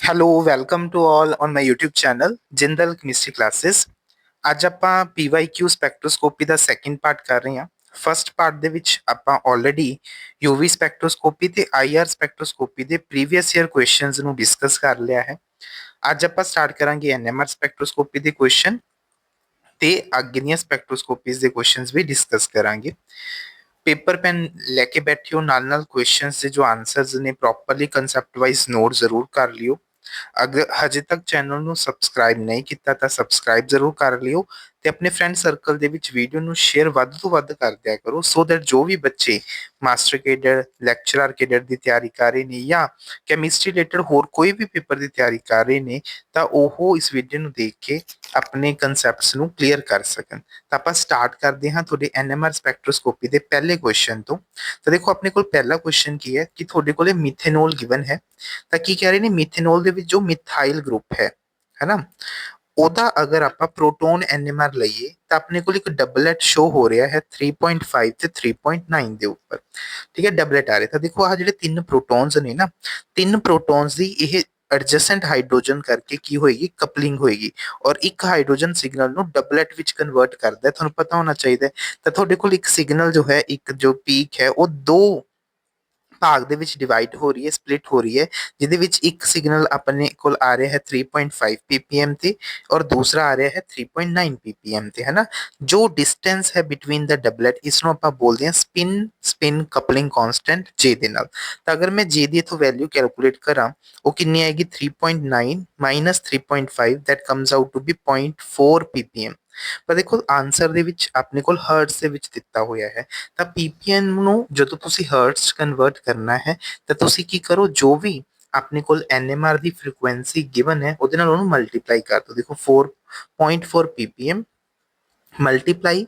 Hello welcome to all on my YouTube channel Jindal chemistry classes. ਅੱਜ ਆਪਾਂ PYQ spectroscopy ਦਾ second part ਕਰ ਰਹੇ ਹਾਂ। ਫਸਟ ਪਾਰਟ ਦੇ ਵਿੱਚ ਆਪਾਂ ਆਲਰੇਡੀ UV ਸਪੈਕਟ੍ਰੋਸਕੋਪੀ ਤੇ IR ਸਪੈਕਟ੍ਰੋਸਕੋਪੀ ਦੇ ਪ੍ਰੀਵੀਅਸ ਈਅਰ ਕੁਐਸਚਨਸ ਨੂੰ ਡਿਸਕਸ ਕਰ ਲਿਆ ਹੈ। ਅੱਜ ਆਪਾਂ ਸਟਾਰਟ ਕਰਾਂਗੇ NMR ਸਪੈਕਟ੍ਰੋਸਕੋਪੀ ਦੇ ਕੁਐਸਚਨ ਤੇ ਅੱਗੇ ਦੀਆਂ ਸਪੈਕਟ੍ਰੋਸਕੋਪੀਜ਼ ਦੇ ਕੁਐਸਚਨਸ ਵੀ ਡਿਸਕਸ ਕਰਾਂਗੇ। पेपर पेन लेके बैठियो नाल क्वेश्चंस से जो आंसर्स ने प्रॉपरली कंसेप्ट वाइज नोट जरूर कर लियो। अगर हजे तक चैनल ਨੂੰ ਸਬਸਕ੍ਰਾਈਬ ਨਹੀਂ ਕੀਤਾ ਤਾਂ ਸਬਸਕ੍ਰਾਈਬ ਜ਼ਰੂਰ ਕਰ ਲਿਓ ਤੇ ਆਪਣੇ ਫਰੈਂਡ ਸਰਕਲ ਦੇ ਵਿੱਚ ਵੀਡੀਓ ਨੂੰ ਸ਼ੇਅਰ ਵੱਧ ਤੋਂ ਵੱਧ ਕਰ ਦਿਆ ਕਰੋ ਸੋ ਦੈਟ ਜੋ ਵੀ ਬੱਚੇ ਮਾਸਟਰ ਕੇਡਰ ਲੈਕਚਰਰ ਕੇਡਰ ਦੀ ਤਿਆਰੀ ਕਰ ਰਹੇ ਨੇ ਜਾਂ ਕੈਮਿਸਟਰੀ ਰਿਲੇਟਡ ਹੋਰ ਕੋਈ ਵੀ ਪੇਪਰ ਦੀ ਤਿਆਰੀ ਕਰ ਰਹੇ ਨੇ ਤਾਂ ਉਹ ਇਸ ਵੀਡੀਓ ਨੂੰ ਦੇਖ ਕੇ ਆਪਣੇ ਕਨਸੈਪਟਸ ਨੂੰ ਕਲੀਅਰ ਕਰ ਸਕਣ। ਤਾਂ ਆਪਾਂ ਸਟਾਰਟ ਕਰਦੇ ਹਾਂ ਤੁਹਾਡੇ NMR ਸਪੈਕਟ੍ਰੋਸਕੋਪੀ ਦੇ ਪਹਿਲੇ ਕੁਐਸਚਨ ਤੋਂ। ਤਾਂ ਦੇਖੋ ਆਪਣੇ ਕੋਲ ਪਹਿਲਾ ਕੁਐਸਚਨ ਕੀ ਹੈ ਕਿ ਤੁਹਾਡੇ ਕੋਲੇ ਮਿਥੇਨੋਲ ਗਿਵਨ ਹੈ ਤਾਂ ਕੀ ਕਹਿ ਰਹੇ ਨੇ ਮਿਥੇਨੋਲ ਦੇ ਵਿੱਚ ਜੋ ਮਿਥਾइल ग्रुप है ना ਉਹਦਾ ਅਗਰ ਆਪਾਂ ਪ੍ਰੋਟੋਨ NMR ਲਈਏ ਤਾਂ ਆਪਣੇ ਕੋਲ ਇੱਕ ਡਬਲੇਟ ਸ਼ੋ ਹੋ ਰਿਹਾ ਹੈ 3.5 ਤੇ 3.9 ਦੇ ਉੱਪਰ। ਠੀਕ ਹੈ ਡਬਲੇਟ ਆ ਰਿਹਾ ਤਾਂ ਦੇਖੋ ਆਹ ਜਿਹੜੇ ਤਿੰਨ ਪ੍ਰੋਟੋਨਸ ਨੇ ਨਾ ਤਿੰਨ ਪ੍ਰੋਟੋਨਸ ਦੀ ਇਹ ਐਡਜੈਸੈਂਟ ਹਾਈਡਰੋਜਨ ਕਰਕੇ ਕੀ ਹੋਏਗੀ ਕਪਲਿੰਗ ਹੋਏਗੀ ਔਰ ਇੱਕ ਹਾਈਡਰੋਜਨ ਸਿਗਨਲ ਨੂੰ ਡਬਲੇਟ ਵਿੱਚ ਕਨਵਰਟ ਕਰਦਾ ਹੈ ਤੁਹਾਨੂੰ ਪਤਾ ਹੋਣਾ ਚਾਹੀਦਾ ਤਾਂ ਤੁਹਾਡੇ ਕੋਲ ਇੱਕ ਸਿਗਨਲ ਜੋ ਹੈ ਇੱਕ ਜੋ ਪੀਕ ਹੈ ਉਹ ਦੋ ਭਾਗ ਦੇ ਵਿੱਚ ਡਿਵਾਈਡ ਹੋ ਰਹੀ ਹੈ ਸਪਲਿਟ ਹੋ ਰਹੀ ਹੈ ਜਿਹਦੇ ਵਿੱਚ ਇੱਕ ਸਿਗਨਲ ਆਪਣੇ ਕੋਲ ਆ ਰਿਹਾ ਹੈ 3.5 ppm ਤੇ ਔਰ ਦੂਸਰਾ ਆ ਰਿਹਾ ਹੈ 3.9 ppm ਤੇ ਹੈ ਨਾ ਜੋ ਡਿਸਟੈਂਸ ਹੈ ਬਿਟਵੀਨ ਦਾ ਡਬਲੇਟ ਇਸ ਨੂੰ ਆਪਾਂ ਬੋਲਦੇ ਹਾਂ ਸਪਿਨ ਕਪਲਿੰਗ ਕਾਂਸਟੈਂਟ J ਦੇ ਨਾਲ। ਤਾਂ ਅਗਰ ਮੈਂ J ਦੀ ਇਥੋਂ ਵੈਲਿਊ ਕੈਲਕੂਲੇਟ ਕਰਾਂ ਉਹ ਕਿੰਨੀ ਆਏਗੀ 3.9 minus 3.5 that comes out to be 0.4 ppm। ਪਰ ਦੇਖੋ ਆਨਸਰ ਦੇ ਵਿੱਚ ਆਪਣੇ ਕੋਲ ਹਰਟਜ਼ ਦੇ ਵਿੱਚ ਦਿੱਤਾ ਹੋਇਆ ਹੈ ਤਾਂ ppm ਨੂੰ ਜਦੋਂ ਤੁਸੀਂ ਹਰਟਜ਼ 'ਚ ਕਨਵਰਟ ਕਰਨਾ ਹੈ ਤਾਂ ਤੁਸੀਂ ਕੀ ਕਰੋ ਜੋ ਵੀ ਆਪਣੇ ਕੋਲ NMR ਦੀ ਫ੍ਰੀਕੁਐਂਸੀ ਗਿਵਨ ਹੈ ਉਹਦੇ ਨਾਲ ਉਹਨੂੰ ਮਲਟੀਪਲਾਈ ਕਰ ਦਿਓ। ਦੇਖੋ 4.4 ppm ਮਲਟੀਪਲਾਈ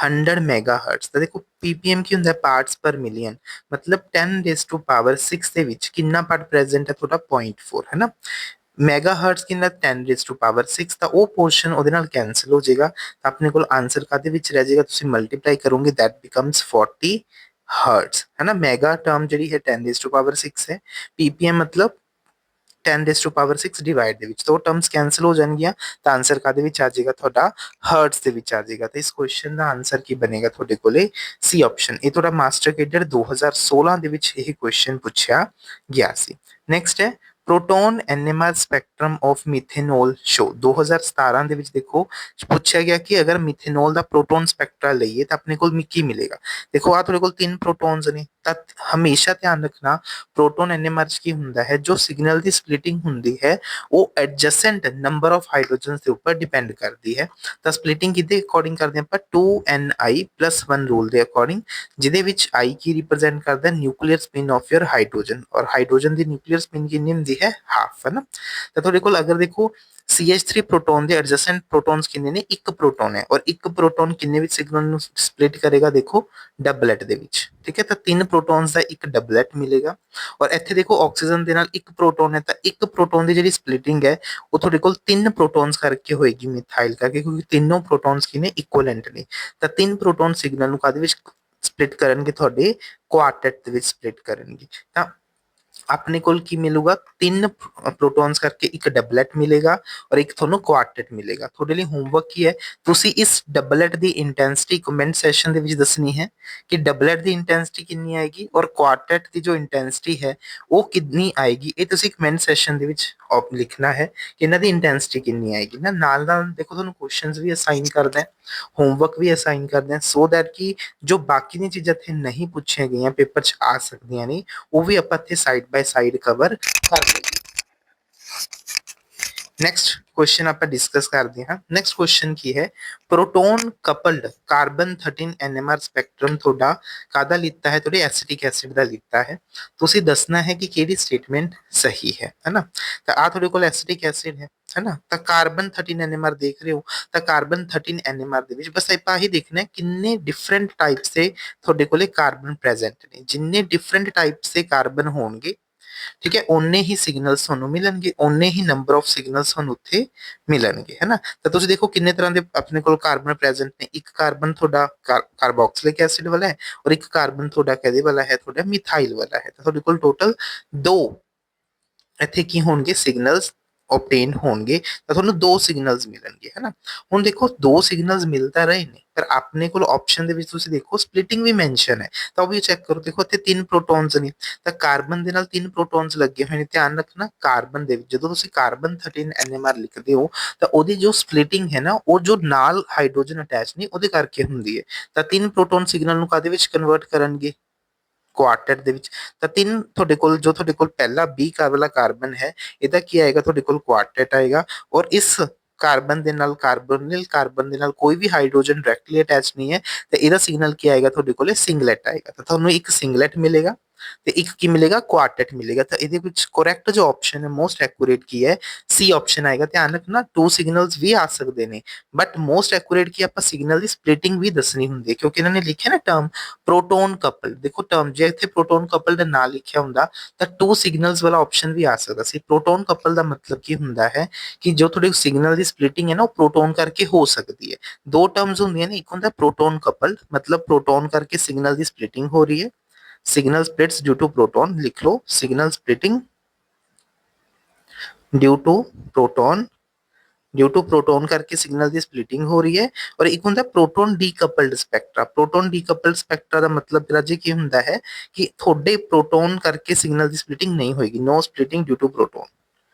100 ਮੈਗਾਹਰਟਜ਼ ਤਾਂ ਦੇਖੋ ppm ਕੀ ਹੁੰਦਾ ਪਾਰਟਸ ਪਰ ਮਿਲੀਅਨ ਮਤਲਬ 10 ਰੇਜ਼ ਟੂ ਪਾਵਰ 6 ਦੇ ਵਿੱਚ ਕਿੰਨਾ ਪਾਰਟ ਪ੍ਰੈਜ਼ੈਂਟ ਹੈ ਤੁਹਾਡਾ 0.4 ਹੈ ਨਾ ਮੈਗਾਹਰਟਜ਼ ਕਿੰਨਾ 10 ਰੇਜ਼ ਟੂ ਪਾਵਰ 6 ਤਾਂ ਉਹ ਪੋਰਸ਼ਨ ਉਹਦੇ ਨਾਲ ਕੈਨਸਲ ਹੋ ਜਾਏਗਾ ਤਾਂ ਆਪਣੇ ਕੋਲ ਆਨਸਰ ਕਾਦੇ ਵਿੱਚ ਰਹਿ ਜਾਏਗਾ ਤੁਸੀਂ ਮਲਟੀਪਲਾਈ ਕਰੋਗੇ ਦੈਟ ਬਿਕਮਸ 40 हर्ट्ज है ना मेगा टर्म जी है 10 रेज़ टू पावर 6 है ppm मतलब 10 रेज़ टू पावर 6 डिवाइड ਦੇ ਵਿੱਚ तो टर्म्स कैंसिल हो ਜਾਣਗੀਆਂ ਤਾਂ ਆਨਸਰ ਕਾਦੇ ਵਿੱਚ ਆ ਜਾਏਗਾ ਤੁਹਾਡਾ ਹਰਟਜ਼ ਦੇ ਵਿੱਚ ਆ ਜਾਏਗਾ ਤਾਂ ਇਸ ਕੁਐਸਚਨ ਦਾ ਆਨਸਰ ਕੀ ਬਣੇਗਾ ਤੁਹਾਡੇ ਕੋਲੇ ਸੀ ਆਪਸ਼ਨ। ਇਹ ਤੁਹਾਡਾ ਮਾਸਟਰ ਕੇਡਰ 2016 ਦੇ ਵਿੱਚ ਇਹ ਕੁਐਸਚਨ ਪੁੱਛਿਆ ਗਿਆ ਸੀ। ਨੈਕਸਟ ਹੈ proton NMR spectrum of methanol show 2017 ਦੇ ਵਿੱਚ ਦੇਖੋ ਪੁੱਛਿਆ ਗਿਆ ਕਿ ਅਗਰ ਮਿਥੇਨੋਲ ਦਾ ਪ੍ਰੋਟੋਨ ਸਪੈਕਟਰਾ ਲਈਏ ਤਾਂ ਆਪਣੇ ਕੋਲ ਕੀ ਮਿਲੇਗਾ। ਦੇਖੋ ਆ ਤੁਹਾਡੇ ਕੋਲ ਤਿੰਨ ਪ੍ਰੋਟੋਨਸ ਨੇ ਤਾਂ ਹਮੇਸ਼ਾ ਧਿਆਨ ਰੱਖਣਾ ਪ੍ਰੋਟੋਨ NMR ਚ ਕੀ ਹੁੰਦਾ ਹੈ ਜੋ ਸਿਗਨਲ ਦੀ ਸਪਲਿਟਿੰਗ ਹੁੰਦੀ ਹੈ ਉਹ ਐਡਜੈਸੈਂਟ ਨੰਬਰ ਆਫ ਹਾਈਡਰੋਜਨਸ ਦੇ ਉੱਪਰ ਡਿਪੈਂਡ ਕਰਦੀ ਹੈ। ਤਾਂ ਸਪਲਿਟਿੰਗ ਕਿਹਦੇ ਅਕੋਰਡਿੰਗ ਕਰਦੇ ਆਪਾਂ 2ni+1 ਰੂਲ ਦੇ ਅਕੋਰਡਿੰਗ ਜਿਹਦੇ ਵਿੱਚ I ਕੀ ਰਿਪਰੈਜ਼ੈਂਟ ਕਰਦਾ nuclear spin of your hydrogen ਔਰ ਹਾਈਡਰੋਜਨ ਦੀ ਨਿਊਕਲੀਅਰ ਸਪਿਨ ਕਿੰਨੀ ਹੁੰਦੀ ਹੈ ਹਾਫ ਹੈ ਨਾ। ਤਾਂ ਤੁਹਾਡੇ ਕੋਲ ਅਗਰ ਦੇਖੋ CH3 प्रोटॉन ਦੇ ਐਡਜੈਸੈਂਟ ਪ੍ਰੋਟੋਨਸ ਕਿੰਨੇ ਨੇ ਇੱਕ ਪ੍ਰੋਟੋਨ ਹੈ ਔਰ ਇੱਕ ਪ੍ਰੋਟੋਨ ਕਿੰਨੇ ਵਿੱਚ ਸਿਗਨਲ ਨੂੰ ਸਪਲਿਟ ਕਰੇਗਾ ਦੇਖੋ ਡਬਲੇਟ ਦੇ ਵਿੱਚ। ਠੀਕ ਹੈ ਤਾਂ ਤਿੰਨ ਪ੍ਰੋਟੋਨਸ ਦਾ ਇੱਕ ਡਬਲੇਟ ਮਿਲੇਗਾ ਔਰ ਇੱਥੇ ਦੇਖੋ ਆਕਸੀਜਨ ਦੇ ਨਾਲ ਇੱਕ ਪ੍ਰੋਟੋਨ ਹੈ ਤਾਂ ਇੱਕ ਪ੍ਰੋਟੋਨ ਦੀ ਜਿਹੜੀ ਸਪਲਿਟਿੰਗ ਹੈ ਉਹ ਤੁਹਾਡੇ ਕੋਲ ਤਿੰਨ ਪ੍ਰੋਟੋਨਸ ਕਰਕੇ ਹੋਏਗੀ ਮਿਥਾਈਲ ਕਰਕੇ ਕਿਉਂਕਿ ਤਿੰਨੋਂ ਪ੍ਰੋਟੋਨਸ ਕਿਨੇ ਇਕੁਇਵਲੈਂਟ ਨੇ ਤਾਂ ਤਿੰਨ ਪ੍ਰੋਟੋਨ ਸਿਗਨਲ ਨੂੰ ਕਾਦੇ ਵਿੱਚ ਸਪਲਿਟ ਕਰਨਗੇ ਤੁਹਾਡੇ ਕੁਆਰਟੇਟ ਦੇ ਵਿੱਚ ਸਪਲਿਟ ਕਰਨਗੇ ਤਾਂ ਆਪਣੇ ਕੋਲ ਕੀ ਮਿਲੂਗਾ ਤਿੰਨ ਪ੍ਰੋਟੋਨਸ ਕਰਕੇ ਇੱਕ ਡਬਲੇਟ ਮਿਲੇਗਾ ਔਰ ਇੱਕ ਤੁਹਾਨੂੰ ਕੁਆਰਟੇਟ ਮਿਲੇਗਾ। ਤੁਹਾਡੇ ਲਈ ਹੋਮਵਰਕ ਕੀ ਹੈ ਤੁਸੀਂ ਇਸ ਡਬਲੇਟ ਦੀ ਇੰਟੈਂਸਿਟੀ ਕਮੈਂਟ ਸੈਸ਼ਨ ਦੇ ਵਿੱਚ ਦੱਸਣੀ ਹੈ ਕਿ ਡਬਲੇਟ ਦੀ ਇੰਟੈਂਸਿਟੀ ਕਿੰਨੀ ਆਏਗੀ ਔਰ ਕੁਆਰਟੇਟ ਦੀ ਜੋ ਇੰਟੈਂਸਿਟੀ ਹੈ ਉਹ ਕਿੰਨੀ ਆਏਗੀ ਇਹ ਤੁਸੀਂ ਕਮੈਂਟ ਸੈਸ਼ਨ ਦੇ ਵਿੱਚ ਲਿਖਣਾ ਹੈ ਕਿ ਇਹਨਾਂ ਦੀ ਇੰਟੈਂਸਿਟੀ ਕਿੰਨੀ ਆਏਗੀ ਨਾ ਨਾਲ ਨਾਲ ਦੇਖੋ ਤੁਹਾਨੂੰ ਕੁਐਸਚਨਸ ਵੀ ਅਸਾਈਨ ਕਰਦਾ ਹੈ ਹੋਮਵਰਕ ਵੀ ਅਸਾਈਨ ਕਰਦੇ ਹਾਂ ਸੋ ਦੈਟ ਕਿ ਜੋ ਬਾਕੀ ਦੀਆਂ ਚੀਜ਼ਾਂ ਇੱਥੇ ਨਹੀਂ ਪੁੱਛੀਆਂ ਗਈਆਂ ਪੇਪਰ 'ਚ ਆ ਸਕਦੀਆਂ ਨੇ ਉਹ ਵੀ ਆਪਾਂ ਇੱਥੇ ਸਾਈਡ ਬਾय ਸਾਈਡ ਕਵਰ ਕਰ ਲਈਏ। नेक्स्ट क्वेश्चन आप डिस्कस करते हैं। नेक्स्ट क्वेश्चन की है proton coupled carbon 13 NMR spectrum थोड़ा कादा लिखता है थोड़ी एसिटिक एसिड का लिखता है तुसी दसना है कि केड़ी स्टेटमेंट सही है ना। तो आ थोड़े को एसिटिक एसिड है ना तो कार्बन 13 NMR देख रहे हो तो कार्बन 13 NMR दे विच बस ਆਪਾਂ ही देखना है किन्ने डिफरेंट टाइप से थोड़े कोले कार्बन प्रेजेंट ने जिन्ने डिफरेंट टाइप से कार्बन होंगे ठीक है ओने ही सिग्नल्स ਤੁਹਾਨੂੰ ਮਿਲਣਗੇ ओने ही नंबर ऑफ सिग्नल्स ਤੁਹਾਨੂੰ ਉੱਥੇ ਮਿਲਣਗੇ ਹੈ ਨਾ। ਤਾਂ ਤੁਸੀਂ ਦੇਖੋ ਕਿੰਨੇ ਤਰ੍ਹਾਂ ਦੇ ਆਪਣੇ ਕੋਲ ਕਾਰਬਨ ਪ੍ਰੈਜ਼ੈਂਟ ਨੇ ਇੱਕ ਕਾਰਬਨ ਤੁਹਾਡਾ ਕਾਰਬੋਕਸਿਲਿਕ ਐਸਿਡ ਵਾਲਾ ਹੈ ਔਰ ਇੱਕ ਕਾਰਬਨ ਤੁਹਾਡਾ ਕਿਹਦੇ ਵਾਲਾ ਹੈ ਤੁਹਾਡਾ ਮਿਥਾਈਲ ਵਾਲਾ ਹੈ ਤਾਂ ਤੁਹਾਡੇ ਕੋਲ ਟੋਟਲ ਦੋ ਇੱਥੇ ਕੀ ਹੋਣਗੇ ਸਿਗਨਲਸ ਓਬਟੇਨ ਹੋਣਗੇ ਤਾਂ ਤੁਹਾਨੂੰ ਦੋ ਸਿਗਨਲਸ ਮਿਲਣਗੇ ਹੈ ਨਾ। ਹੁਣ ਦੇਖੋ ਦੋ ਸਿਗਨਲਸ ਮਿਲ ਤਾਂ ਰਹੇ ਨੇ ਪਰ ਆਪਣੇ ਕੋਲ ਆਪਸ਼ਨ ਦੇ ਵਿੱਚ ਤੁਸੀਂ ਦੇਖੋ ਸਪਲਿਟਿੰਗ ਵੀ ਮੈਂਸ਼ਨ ਹੈ ਤਾਂ ਉਹ ਵੀ ਚੈੱਕ ਕਰੋ। ਦੇਖੋ ਇੱਥੇ ਤਿੰਨ ਪ੍ਰੋਟੋਨਸ ਨੇ ਤਾਂ ਕਾਰਬਨ ਦੇ ਨਾਲ ਤਿੰਨ ਪ੍ਰੋਟੋਨਸ ਲੱਗੇ ਹੋਏ ਨੇ। ਧਿਆਨ ਰੱਖਣਾ ਕਾਰਬਨ ਦੇ ਵਿੱਚ ਜਦੋਂ ਤੁਸੀਂ ਕਾਰਬਨ 13 NMR ਲਿਖਦੇ ਹੋ ਤਾਂ ਉਹਦੀ ਜੋ ਸਪਲਿਟਿੰਗ ਹੈ ਨਾ ਉਹ ਜੋ ਨਾਲ ਹਾਈਡਰੋਜਨ ਅਟੈਚ ਨਹੀਂ ਉਹਦੇ ਕਰਕੇ ਹੁੰਦੀ ਹੈ। ਤਾਂ ਤਿੰਨ ਪ੍ਰੋਟੋਨ ਸਿਗਨਲ ਨੂੰ ਕਾਦੇ ਵਿੱਚ ਕਨਵਰਟ ਕਰਨਗੇ ਕੁਆਰਟੇਟ ਦੇ ਵਿੱਚ। ਤਾਂ ਤਿੰਨ ਤੁਹਾਡੇ ਕੋਲ ਜੋ ਤੁਹਾਡੇ ਕੋਲ ਪਹਿਲਾ B ਵਾਲਾ ਕਾਰਬਨ ਹੈ ਇਹਦਾ ਕੀ ਆਏਗਾ ਤੁਹਾਡੇ ਕੋਲ ਕੁਆਰਟੇਟ ਆਏਗਾ ਔਰ ਇਸ ਕਾਰਬਨ ਦੇ ਨਾਲ ਕਾਰਬੋਨਿਲ ਕਾਰਬਨ ਦੇ ਨਾਲ ਕੋਈ ਵੀ ਹਾਈਡਰੋਜਨ ਡਾਇਰੈਕਟਲੀ ਅਟੈਚ ਨਹੀਂ ਹੈ ਤੇ ਇਹਦਾ ਸਿਗਨਲ ਕੀ ਆਏਗਾ ਤੁਹਾਡੇ ਕੋਲੇ ਸਿੰਗਲੇਟ ਆਏਗਾ। ਤਾਂ ਤੁਹਾਨੂੰ ਇੱਕ ਸਿੰਗਲੇਟ ਮਿਲੇਗਾ ਤੇ ਇੱਕ ਕੀ ਮਿਲੇਗਾ ਕੁਆਰਟੇਟ ਮਿਲੇਗਾ। ਤਾਂ ਇਹਦੇ ਵਿੱਚ ਕਰੈਕਟ ਜੋ ਆਪਸ਼ਨ ਹੈ ਮੋਸਟ ਐਕੂਰੇਟ ਕੀ ਹੈ ਸੀ ਆਪਸ਼ਨ ਆਏਗਾ। ਧਿਆਨ ਰੱਖਣਾ ਟੂ ਸਿਗਨਲਸ ਵੀ ਆ ਸਕਦੇ ਨੇ ਬਟ ਮੋਸਟ ਐਕੂਰੇਟ ਕੀ ਆਪਾਂ ਸਿਗਨਲ ਦੀ ਸਪਲਿਟਿੰਗ ਵੀ ਦੱਸਣੀ ਹੁੰਦੀ ਹੈ ਕਿਉਂਕਿ ਇਹਨਾਂ ਨੇ ਲਿਖਿਆ ਨਾ ਟਰਮ ਪ੍ਰੋਟੋਨ ਕਪਲ। ਦੇਖੋ ਟਰਮ ਜੇ ਇੱਥੇ ਪ੍ਰੋਟੋਨ ਕਪਲ ਦਾ ਨਾਂ ਲਿਖਿਆ ਹੁੰਦਾ ਤਾਂ ਟੂ ਸਿਗਨਲਸ ਵਾਲਾ ਆਪਸ਼ਨ ਵੀ ਆ ਸਕਦਾ ਸੀ। ਪ੍ਰੋਟੋਨ ਕਪਲ ਦਾ ਮਤਲਬ ਕੀ ਹੁੰਦਾ ਹੈ ਕਿ ਜੋ ਤੁਹਾਡੇ ਸਿਗਨਲ ਦੀ ਸਪਲਿਟਿੰਗ ਹੈ ਨਾ ਉਹ ਪ੍ਰੋਟੋਨ ਕਰਕੇ ਹੋ ਸਕਦੀ ਹੈ। ਦੋ ਟਰਮਸ ਹੁੰਦੀਆਂ ਨੇ ਇੱਕ ਹੁੰਦਾ ਪ੍ਰੋਟੋਨ ਕਪਲ ਮਤਲਬ ਪ੍ਰੋਟੋਨ ਕਰਕੇ ਸਿਗਨਲ ਦੀ ਸਪਲਿਟਿੰਗ ਹੋ ਰਹੀ ਹੈ। Signal splits due to proton लिख लो signal splitting due to proton due to proton करके सिग्नल की स्प्लिटिंग हो रही है। और एक होंगे proton decoupled spectra. Proton decoupled spectra का मतलब राजे की होंगे है कि थोड़े प्रोटॉन करके सिग्नल की स्प्लिटिंग नहीं होगी। No splitting due to proton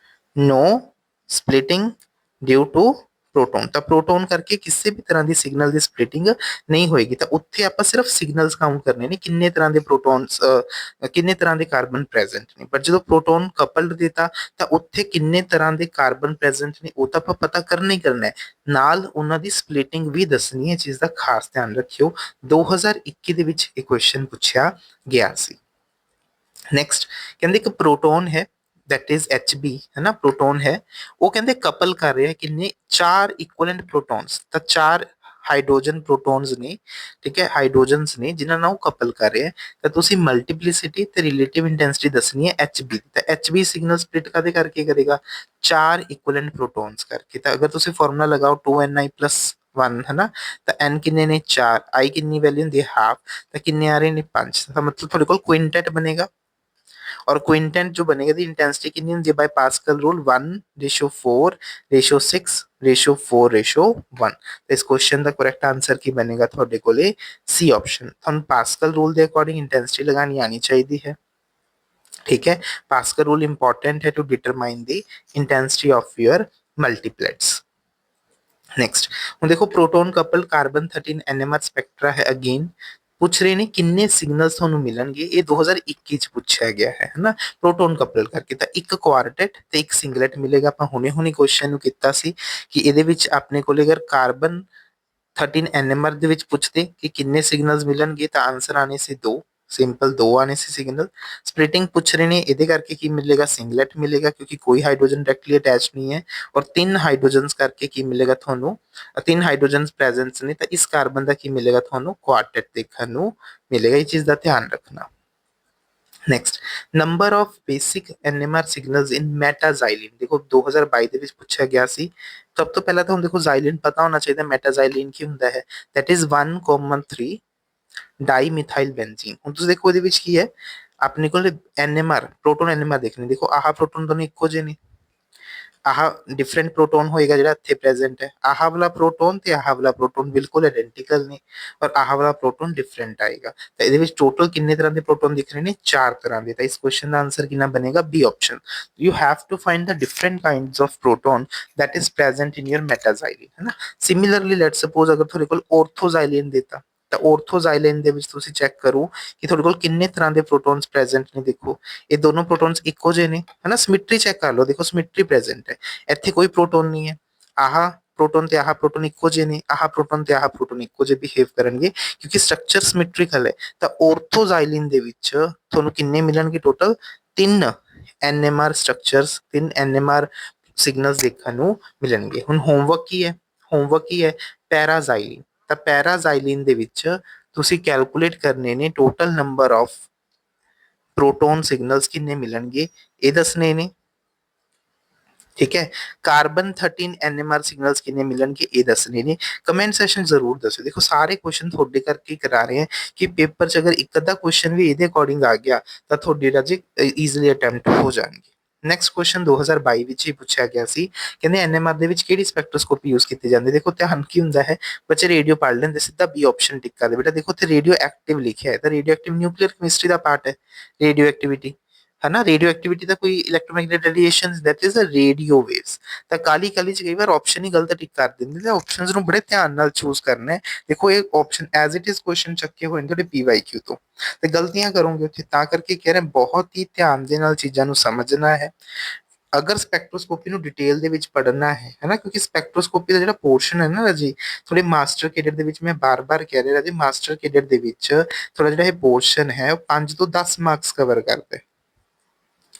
no splitting due to proton. तो प्रोटोन करके किसी भी तरह की सिग्नल की स्प्लिटिंग नहीं होएगी। तो उत्थे आप सिर्फ सिग्नल्स काउंट करने ने किन्ने तरह के प्रोटोन्स किन्ने तरह के कार्बन प्रेजेंट ने। पर जो प्रोटोन कपल्ड देता तो उत्थे किन्ने तरह के कार्बन प्रेजेंट ने वो तो आप पता करना ही करना है नाल उन्हां दी स्प्लिटिंग भी दसनी है। चीज़ का खास ध्यान रखियो 2021 दे विच ये क्वेश्चन पूछा गया सी। नैक्सट कहते एक प्रोटोन है दैट इज HB है ना प्रोटोन है वो कहते कपल कर रहे हैं किन्ने चार इक्वलेंट प्रोटॉन्स। तो चार हाइड्रोजन प्रोटॉन्स ने ठीक है हाइड्रोजन्स ने जिन्होंने ना कपल कर रहे हैं तो तुसी मल्टीप्लिसिटी ते रिलेटिव इंटेंसिटी दसनी है HB। तो HB सिग्नल स्प्लिट कदे करके करेगा चार इक्वलेंट प्रोटॉन्स करके। तो अगर तुसी फार्मूला लगाओ 2Ni+1 है ना तो N किन्ने ने चार I किन्नी वैल्यू होंदी है हाफ तो किन्ने आ रहे ने 5। तो मतलब थोड़े को क्विंटेट बनेगा और क्विंटेंट जो बनेगा दी इंटेंसिटी कितनी होती है बाय पास्कल रूल 1:4:6:4:1। तो इस क्वेश्चन का करेक्ट आंसर की बनेगा थोड़े कोले सी ऑप्शन। थोड़ा पास्कल रूल के अकॉर्डिंग इंटेंसिटी लगानी आनी चाहिए है ठीक है। पास्कल रूल इंपॉर्टेंट है to determine the intensity of your multiplets. Next हम देखो proton couple carbon 13 NMR spectra है अगेन पूछ रहे ने किन्ने सिग्नल्स ਤੁਹਾਨੂੰ ਮਿਲਣਗੇ ਇਹ 2021 ਚ ਪੁੱਛਿਆ ਗਿਆ ਹੈ ਨਾ ਪ੍ਰੋਟੋਨ ਕਪਲ ਕਰਕੇ। ਤਾਂ ਇੱਕ ਕੁਆਰਟੇਟ ਤੇ ਇੱਕ ਸਿੰਗਲੇਟ ਮਿਲੇਗਾ। ਆਪਾਂ ਹੁਣੇ ਕੁਐਸਚਨ ਨੂੰ ਕੀਤਾ ਸੀ ਕਿ ਇਹਦੇ ਵਿੱਚ ਆਪਣੇ ਕੋਲੇ ਅਗਰ ਕਾਰਬਨ 13 NMR ਦੇ ਵਿੱਚ ਪੁੱਛਦੇ ਕਿ ਕਿੰਨੇ ਸਿਗਨਲਸ ਮਿਲਣਗੇ ਤਾਂ ਆਨਸਰ ਆਣੇ ਸੀ ਦੋ सिंपल दो आने से सिग्नल। स्प्लिटिंग पूछ रहे ने ये करके की मिलेगा सिंगलेट मिलेगा क्योंकि कोई हाइड्रोजन डायरेक्टली अटैच नहीं है। और तीन हाइड्रोजन्स करके की मिलेगा थानू तीन हाइड्रोजन प्रेजेंस ने तो इस कार्बन का की मिलेगा थानू क्वार्टेट देखने को मिलेगा। ये चीज़ का ध्यान रखना। Next number of basic NMR signals in metaxylene देखो 2022 ਦੇ ਵਿੱਚ ਪੁੱਛਿਆ ਗਿਆ ਸੀ। ਸਭ ਤੋਂ ਪਹਿਲਾਂ ਤਾਂ ਹੁਣ ਦੇਖੋ ਜ਼ਾइलिन ਪਤਾ ਹੋਣਾ ਚਾਹੀਦਾ मेटाजाइलिन ਕੀ ਹੁੰਦਾ ਹੈ दैट इज 1,3 डाईमिथाइल बेंजीन। ਹੁਣ ਤੁਸੀਂ ਦੇਖੋ ਇਹਦੇ ਵਿੱਚ ਕੀ ਹੈ ਆਪਣੇ ਕੋਲ NMR प्रोटोन NMR देखने देखो आह प्रोटोन दोनों ਇੱਕੋ ਜਿਹੇ ਨੇ आह डिफरेंट प्रोटोन होएगा ਜਿਹੜਾ ਇੱਥੇ प्रेजेंट है आह वाला प्रोटोन ਤੇ आह वाला प्रोटोन बिल्कुल आइडेंटिकल ने और आह वाला प्रोटोन डिफरेंट आएगा। तो ਇਹਦੇ ਵਿੱਚ टोटल किन्ने तरह के प्रोटोन दिख रहे हैं चार तरह के। तो इस क्वेश्चन का आंसर कितना बनेगा B option. You have to find the different kinds of proton that is present in your metaxylene है ना। सिमिलरली लेट्स सपोज अगर थोड़े को ऑर्थोजाइलिन देता तो ऑर्थोजाइलिन ਦੇ ਵਿੱਚ ਤੁਸੀਂ ਚੈੱਕ ਕਰੋ ਕਿ ਤੁਹਾਡੇ ਕੋਲ ਕਿੰਨੇ ਤਰ੍ਹਾਂ ਦੇ ਪ੍ਰੋਟੋਨਸ ਪ੍ਰੈਜ਼ੈਂਟ ਨੇ। ਦੇਖੋ ਇਹ ਦੋਨੋਂ ਪ੍ਰੋਟੋਨਸ ਇੱਕੋ ਜਿਹੇ ਨੇ ਹੈ ਨਾ ਸਿਮੈਟਰੀ ਚੈੱਕ ਕਰ ਲਓ ਦੇਖੋ ਸਿਮੈਟਰੀ ਪ੍ਰੈਜ਼ੈਂਟ ਹੈ ਇੱਥੇ ਕੋਈ ਪ੍ਰੋਟੋਨ ਨਹੀਂ ਹੈ। ਆਹ प्रोटोन ਤੇ ਆਹ ਪ੍ਰੋਟੋਨ ਇੱਕੋ ਜਿਹੇ ਨੇ ਆਹ ਪ੍ਰੋਟੋਨ ਤੇ ਆਹ ਪ੍ਰੋਟੋਨ ਇੱਕੋ ਜਿਹੇ ਬਿਹੇਵ ਕਰਨਗੇ ਕਿਉਂਕਿ ਸਟਰਕਚਰ ਸਿਮੈਟ੍ਰਿਕਲ ਹੈ। ਤਾਂ ऑर्थोजाइलिन ਦੇ ਵਿੱਚ ਤੁਹਾਨੂੰ ਕਿੰਨੇ ਮਿਲਣਗੇ ਟੋਟਲ ਤਿੰਨ NMR ਸਟਰਕਚਰਸ ਤਿੰਨ NMR ਸਿਗਨਲਸ ਦੇਖਣ ਨੂੰ ਮਿਲਣਗੇ। ਹੁਣ ਹੋਮਵਰਕ ਕੀ ਹੈ ਹੋਮਵਰਕ ਕੀ ਹੈ ਪੈਰਾਜ਼ਾइलिन। ਤਾਂ ਪੈਰਾਜ਼ਾइलिन ਦੇ ਵਿੱਚ ਤੁਸੀਂ ਕੈਲਕੂਲੇਟ ਕਰਨੇ ਨੇ total number of proton signals किन्ने मिलणगे ये दसने ने ठीक है। कार्बन 13 NMR सिग्नल्स किन्ने मिलणगे ये दसने ने। कमेंट सेशन जरूर दसो देखो सारे क्वेश्चन थोड़े करके करा रहे हैं कि पेपर च अगर एक अद्धा क्वेश्चन भी ये अकॉर्डिंग आ गया तो थोड़े राजे ईजिली अटैम्प्ट हो जाएंगे। ਨੈਕਸਟ ਕੁਐਸਚਨ 2022 ਵਿੱਚ ਹੀ ਪੁੱਛਿਆ ਗਿਆ ਸੀ, ਕਹਿੰਦੇ ਐਨਐਮਆਰ ਦੇ ਵਿੱਚ ਕਿਹੜੀ ਸਪੈਕਟ੍ਰੋਸਕੋਪੀ ਯੂਜ਼ ਕੀਤੀ ਜਾਂਦੀ ਹੈ। ਦੇਖੋ ਧਿਆਨ ਕੀ ਹੁੰਦਾ ਹੈ, ਬੱਚੇ ਰੇਡੀਓ ਪੜ੍ਹ ਲੈਂਦੇ, ਸਿੱਧਾ ਬੀ ਆਪਸ਼ਨ ਟਿਕ ਕਰਦੇ। ਬੇਟਾ ਦੇਖੋ ਇੱਥੇ ਰੇਡੀਓ ਐਕਟਿਵ ਲਿਖਿਆ ਹੈ, ਤਾਂ ਰੇਡੀਓ ਐਕਟਿਵ ਨਿਊਕਲੀਅਰ ਕੈਮਿਸਟਰੀ ਦਾ ਪਾਰਟ ਹੈ ਰੇਡੀਓ ਐਕਟੀਵਿਟੀ, ਹੈ ਨਾ। ਰੇਡੀਓ ਐਕਟੀਵਿਟੀ ਦਾ ਕੋਈ electromagnetic radiation that is a radio waves. ਤਾਂ ਕਾਲੀ ਕਾਲੀ ਚ ਕਈ ਵਾਰ ਆਪਸ਼ਨ ਹੀ ਗਲਤ ਟਿਕ ਕਰ ਦਿੰਦੇ, ਤਾਂ ਆਪਸ਼ਨਸ ਨੂੰ ਬੜੇ ਧਿਆਨ ਨਾਲ ਚੂਜ਼ ਕਰਨਾ ਹੈ। ਦੇਖੋ ਇਹ option as it is question ਚੱਕੇ ਹੋਏ ਨੇ ਤੁਹਾਡੇ ਪੀਵਾਈਕਿਊ ਤੋਂ, ਤੇ ਗਲਤੀਆਂ ਕਰੋਗੇ ਉੱਥੇ, ਤਾਂ ਕਰਕੇ ਕਹਿ ਰਹੇ ਬਹੁਤ ਹੀ ਧਿਆਨ ਦੇ ਨਾਲ ਚੀਜ਼ਾਂ ਨੂੰ ਸਮਝਣਾ ਹੈ ਅਗਰ ਸਪੈਕਟ੍ਰੋਸਕੋਪੀ ਨੂੰ ਡਿਟੇਲ ਦੇ ਵਿੱਚ ਪੜ੍ਹਨਾ ਹੈ ਨਾ। ਕਿਉਂਕਿ ਸਪੈਕਟ੍ਰੋਸਕੋਪੀ ਦਾ ਜਿਹੜਾ ਪੋਰਸ਼ਨ ਹੈ ਨਾ ਰਾਜੀ, ਥੋੜੇ ਮਾਸਟਰ ਕੈਡਰ ਦੇ ਵਿੱਚ, ਮੈਂ ਬਾਰ-ਬਾਰ ਕਹਿ ਰਿਹਾ ਰਾਜੀ, ਮਾਸਟਰ ਕੈਡਰ ਦੇ ਵਿੱਚ ਥੋੜਾ ਜਿਹੜਾ ਇਹ ਪੋਰਸ਼ਨ ਹੈ ਉਹ 5 ਤੋਂ 10 ਮਾਰਕਸ ਕਵਰ ਕਰਦਾ ਹੈ।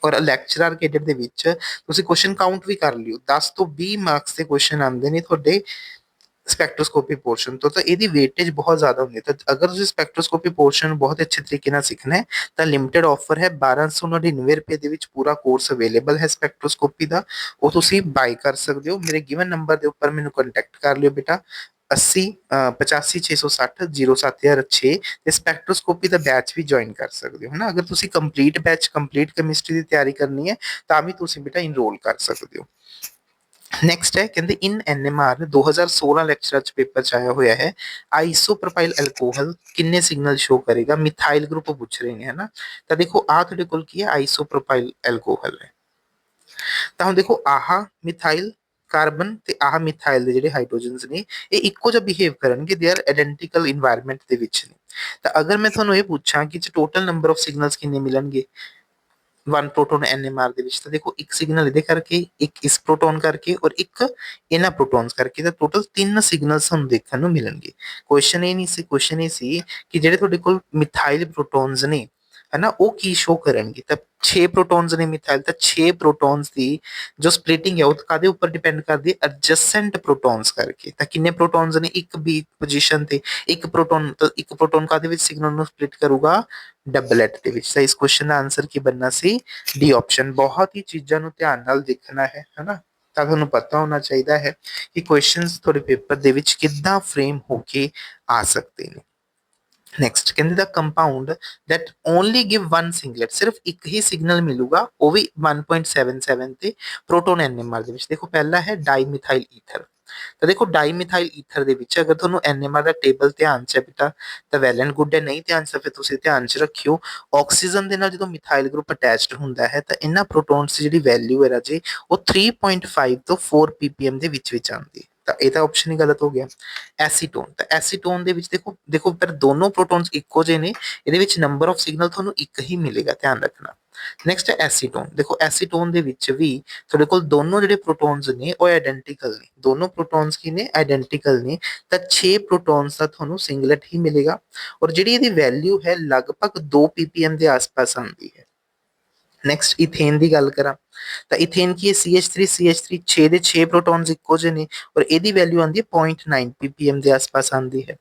ਔਰ ਲੈਕਚਰਰ ਕੈਡਰ ਦੇ ਵਿੱਚ ਤੁਸੀਂ ਕੁਐਸਚਨ ਕਾਊਂਟ ਵੀ ਕਰ ਲਿਓ, 10 ਤੋਂ 20 ਮਾਰਕਸ ਦੇ ਕੁਐਸਚਨ ਆਉਂਦੇ ਨੇ ਤੁਹਾਡੇ ਸਪੈਕਟ੍ਰੋਸਕੋਪੀ ਪੋਰਸ਼ਨ ਤੋਂ, ਤਾਂ ਇਹਦੀ ਵੇਟੇਜ ਬਹੁਤ ਜ਼ਿਆਦਾ ਹੁੰਦੀ ਹੈ। ਤਾਂ ਅਗਰ ਤੁਸੀਂ ਸਪੈਕਟ੍ਰੋਸਕੋਪੀ ਪੋਰਸ਼ਨ ਬਹੁਤ ਅੱਛੇ ਤਰੀਕੇ ਨਾਲ ਸਿੱਖਣਾ ਹੈ ਤਾਂ ਲਿਮਿਟਿਡ ਆਫਰ ਹੈ, 1299 ਰੁਪਏ ਦੇ ਵਿੱਚ ਪੂਰਾ ਕੋਰਸ ਅਵੇਲੇਬਲ ਹੈ ਸਪੈਕਟ੍ਰੋਸਕੋਪੀ ਦਾ, ਉਹ ਤੁਸੀਂ ਬਾਈ ਕਰ ਸਕਦੇ ਹੋ। ਮੇਰੇ ਗਿਵਨ ਨੰਬਰ ਦੇ ਉੱਪਰ ਮੈਨੂੰ ਕੰਟੈਕਟ ਕਰ ਲਿਓ ਬੇਟਾ, 80 85660 07006, ਤੇ ਸਪੈਕਟ੍ਰੋਸਕੋਪੀ ਦਾ ਬੈਚ ਵੀ ਜੁਆਇਨ ਕਰ ਸਕਦੇ ਹੋ, ਹੈ ਨਾ। ਅਗਰ ਤੁਸੀਂ ਕੰਪਲੀਟ ਬੈਚ, ਕੰਪਲੀਟ ਕੈਮਿਸਟਰੀ ਦੀ ਤਿਆਰੀ ਕਰਨੀ ਹੈ ਤਾਂ ਵੀ ਤੁਸੀਂ ਬੇਟਾ ਇਨਰੋਲ ਕਰ ਸਕਦੇ ਹੋ। ਨੈਕਸਟ ਹੈ, ਕਹਿੰਦੇ ਇਨ ਐਨਐਮਆਰ 2016 ਲੈਕਚਰ ਚ ਪੇਪਰ ਚ ਆਇਆ ਹੋਇਆ ਹੈ, ਆਈਸੋਪ੍ਰੋਪਾਈਲ ਐਲਕੋਹਲ ਕਿੰਨੇ ਸਿਗਨਲ ਸ਼ੋ ਕਰੇਗਾ। ਮਿਥਾਈਲ ਗਰੁੱਪ ਪੁੱਛ ਰਹੇ ਨੇ, ਹੈ ਨਾ। ਤਾਂ ਦੇਖੋ ਆਹ ਤੁਹਾਡੇ ਕੋਲ ਕੀ ਹੈ, ਆਈਸੋਪ੍ਰੋਪਾਈਲ ਐਲਕੋਹਲ ਹੈ। ਤਾਂ ਹੁਣ ਦੇਖੋ ਆਹ ਮਿਥਾਈਲ ਕਾਰਬਨ ਤੇ ਆਹ ਮਿਥਾਈਲ ਦੇ ਜਿਹੜੇ ਹਾਈਡਰੋਜਨਸ ਨੇ ਇਹ ਇੱਕੋ ਜਿਹਾ ਬਿਹੇਵ ਕਰਨਗੇ, ਦੇ ਆਰ ਆਇਡੈਂਟੀਕਲ ਇਨਵਾਇਰਨਮੈਂਟ ਦੇ ਵਿੱਚ ਨੇ। ਤਾਂ ਅਗਰ ਮੈਂ ਤੁਹਾਨੂੰ ਇਹ ਪੁੱਛਾਂ ਕਿ ਟੋਟਲ ਨੰਬਰ ਆਫ ਸਿਗਨਲਸ ਕਿੰਨੇ ਮਿਲਣਗੇ 1 ਪ੍ਰੋਟੋਨ ਐਨਐਮਆਰ ਦੇ ਵਿੱਚ, ਤਾਂ ਦੇਖੋ ਇੱਕ ਸਿਗਨਲ ਇਹਦੇ ਕਰਕੇ, ਇੱਕ ਇਸ ਪ੍ਰੋਟੋਨ ਕਰਕੇ, ਔਰ ਇੱਕ ਇਹਨਾਂ ਪ੍ਰੋਟੋਨਸ ਕਰਕੇ, ਤਾਂ ਟੋਟਲ 3 ਸਿਗਨਲਸ ਤੁਹਾਨੂੰ ਦੇਖਣ ਨੂੰ ਮਿਲਣਗੇ। ਕੁਐਸਚਨ ਇਹ ਨਹੀਂ ਸੀ, ਕੁਐਸਚਨ ਇਹ ਸੀ ਕਿ ਜਿਹੜੇ ਤੁਹਾਡੇ ਕੋਲ ਮਿਥਾਈਲ ਪ੍ਰੋਟੋਨਸ ਨੇ, ਹੈ ਨਾ, ਉਹ ਕੀ ਸ਼ੋ ਕਰਨਗੇ। ਤਾਂ 6 ਪ੍ਰੋਟੋਨਸ ਨੇ ਮਿਥਾਈਲ, ਤਾਂ 6 ਪ੍ਰੋਟੋਨਸ ਦੀ ਜੋ ਸਪਲਿਟਿੰਗ ਹੈ ਉਹ ਕਾਦੇ ਉੱਪਰ ਡਿਪੈਂਡ ਕਰਦੀ ਹੈ, ਐਡਜਸੈਂਟ ਪ੍ਰੋਟੋਨਸ ਕਰਕੇ। ਤਾਂ ਕਿੰਨੇ ਪ੍ਰੋਟੋਨਸ ਨੇ ਇੱਕ ਬੀ ਪੋਜੀਸ਼ਨ ਤੇ, ਇੱਕ ਪ੍ਰੋਟੋਨ ਕਾਦੇ ਵਿੱਚ ਸਿਗਨਲ ਨੂੰ ਸਪਲਿਟ ਕਰੂਗਾ, ਡਬਲੇਟ ਦੇ ਵਿੱਚ। ਤਾਂ ਇਸ ਕੁਐਸਚਨ ਦਾ ਆਨਸਰ ਕੀ ਬਣਨਾ ਸੀ, ਡੀ ਆਪਸ਼ਨ। ਬਹੁਤ ਹੀ ਚੀਜ਼ਾਂ ਨੂੰ ਧਿਆਨ ਨਾਲ ਦੇਖਣਾ ਹੈ, ਹਨਾ। ਤਾਂ ਤੁਹਾਨੂੰ ਪਤਾ ਹੋਣਾ ਚਾਹੀਦਾ ਹੈ ਕਿ ਕੁਐਸਚਨਸ ਤੁਹਾਡੇ ਪੇਪਰ ਦੇ ਵਿੱਚ ਕਿੱਦਾਂ ਫਰੇਮ ਹੋ ਕੇ ਆ ਸਕਦੇ ਨੇ। ਨੈਕਸਟ ਕਹਿੰਦੇ ਦਾ compound that only give one singlet, ਸਿਰਫ ਇੱਕ ਹੀ ਸਿਗਨਲ ਮਿਲੂਗਾ, ਉਹ ਵੀ 1.77 ਤੇ ਪ੍ਰੋਟੋਨ ਐਨਐਮਆਰ ਦੇ ਵਿੱਚ। ਦੇਖੋ ਪਹਿਲਾ ਹੈ ਡਾਈਮਿਥਾਈਲ ਈਥਰ। ਤਾਂ ਦੇਖੋ ਡਾਈਮਿਥਾਈਲ ਈਥਰ ਦੇ ਵਿੱਚ ਅਗਰ ਤੁਹਾਨੂੰ ਐਨਐਮਆਰ ਦਾ ਟੇਬਲ ਧਿਆਨ ਚ ਹੈ ਬੇਟਾ ਤਾਂ ਵੈਲ ਐਂਡ ਗੁੱਡ ਹੈ, ਨਹੀਂ ਧਿਆਨ ਚ ਫਿਰ ਤੁਸੀਂ ਧਿਆਨ ਚ ਰੱਖਿਓ। ਆਕਸੀਜਨ ਦੇ ਨਾਲ ਜਦੋਂ ਮਿਥਾਈਲ ਗਰੁੱਪ ਅਟੈਚਡ ਹੁੰਦਾ ਹੈ ਤਾਂ ਇਹਨਾਂ ਪ੍ਰੋਟੋਨਸ ਦੀ ਜਿਹੜੀ ਵੈਲਿਊ ਹੈ ਰਾਜੇ ਉਹ 3.5 ਤੋਂ 4 ppm ਦੇ ਵਿੱਚ ਆਉਂਦੀ ਹੈ। ਤਾਂ ਇਹ ਤਾਂ ਆਪਸ਼ਨ ਹੀ ਗਲਤ ਹੋ ਗਿਆ। ਐਸੀਟੋਨ, ਤਾਂ ਐਸੀਟੋਨ ਦੇ ਵਿੱਚ ਦੇਖੋ ਪਰ ਦੋਨੋਂ ਪ੍ਰੋਟੋਨਸ ਇੱਕੋ ਜਿਹੇ ਨੇ, ਇਹਦੇ ਵਿੱਚ ਨੰਬਰ ਆਫ ਸਿਗਨਲ ਤੁਹਾਨੂੰ ਇੱਕ ਹੀ ਮਿਲੇਗਾ, ਧਿਆਨ ਰੱਖਣਾ। ਨੈਕਸਟ ਹੈ ਐਸੀਟੋਨ। ਦੇਖੋ ਐਸੀਟੋਨ ਦੇ ਵਿੱਚ ਵੀ ਤੁਹਾਡੇ ਕੋਲ ਦੋਨੋਂ ਜਿਹੜੇ ਪ੍ਰੋਟੋਨਸ ਨੇ ਉਹ ਆਇਡੈਂਟੀਕਲ ਨੇ, ਦੋਨੋਂ ਪ੍ਰੋਟੋਨਸ ਕੀ ਨੇ, ਆਇਡੈਂਟੀਕਲ ਨੇ। ਤਾਂ 6 ਪ੍ਰੋਟੋਨਸ ਦਾ ਤੁਹਾਨੂੰ ਸਿੰਗਲਟ ਹੀ ਮਿਲੇਗਾ, ਔਰ ਜਿਹੜੀ ਇਹਦੀ ਵੈਲਿਊ ਹੈ ਲਗਭਗ 2 ppm ਦੇ ਆਸ-ਪਾਸ ਆਉਂਦੀ ਹੈ। ਨੈਕਸਟ ਇਥੇਨ ਦੀ ਗੱਲ ਕਰਾਂ ਤਾਂ ਇਥੇਨ ਕੀ ਹੈ, CH3 6 ਦੇ 6 ਪ੍ਰੋਟੋਨਸ ਇੱਕੋ ਜਿਹੇ ਨੇ, ਔਰ ਇਹਦੀ ਵੈਲਿਊ ਆਉਂਦੀ ਹੈ 0.9 ppm ਦੇ ਆਸ-ਪਾਸ ਆਉਂਦੀ ਹੈ।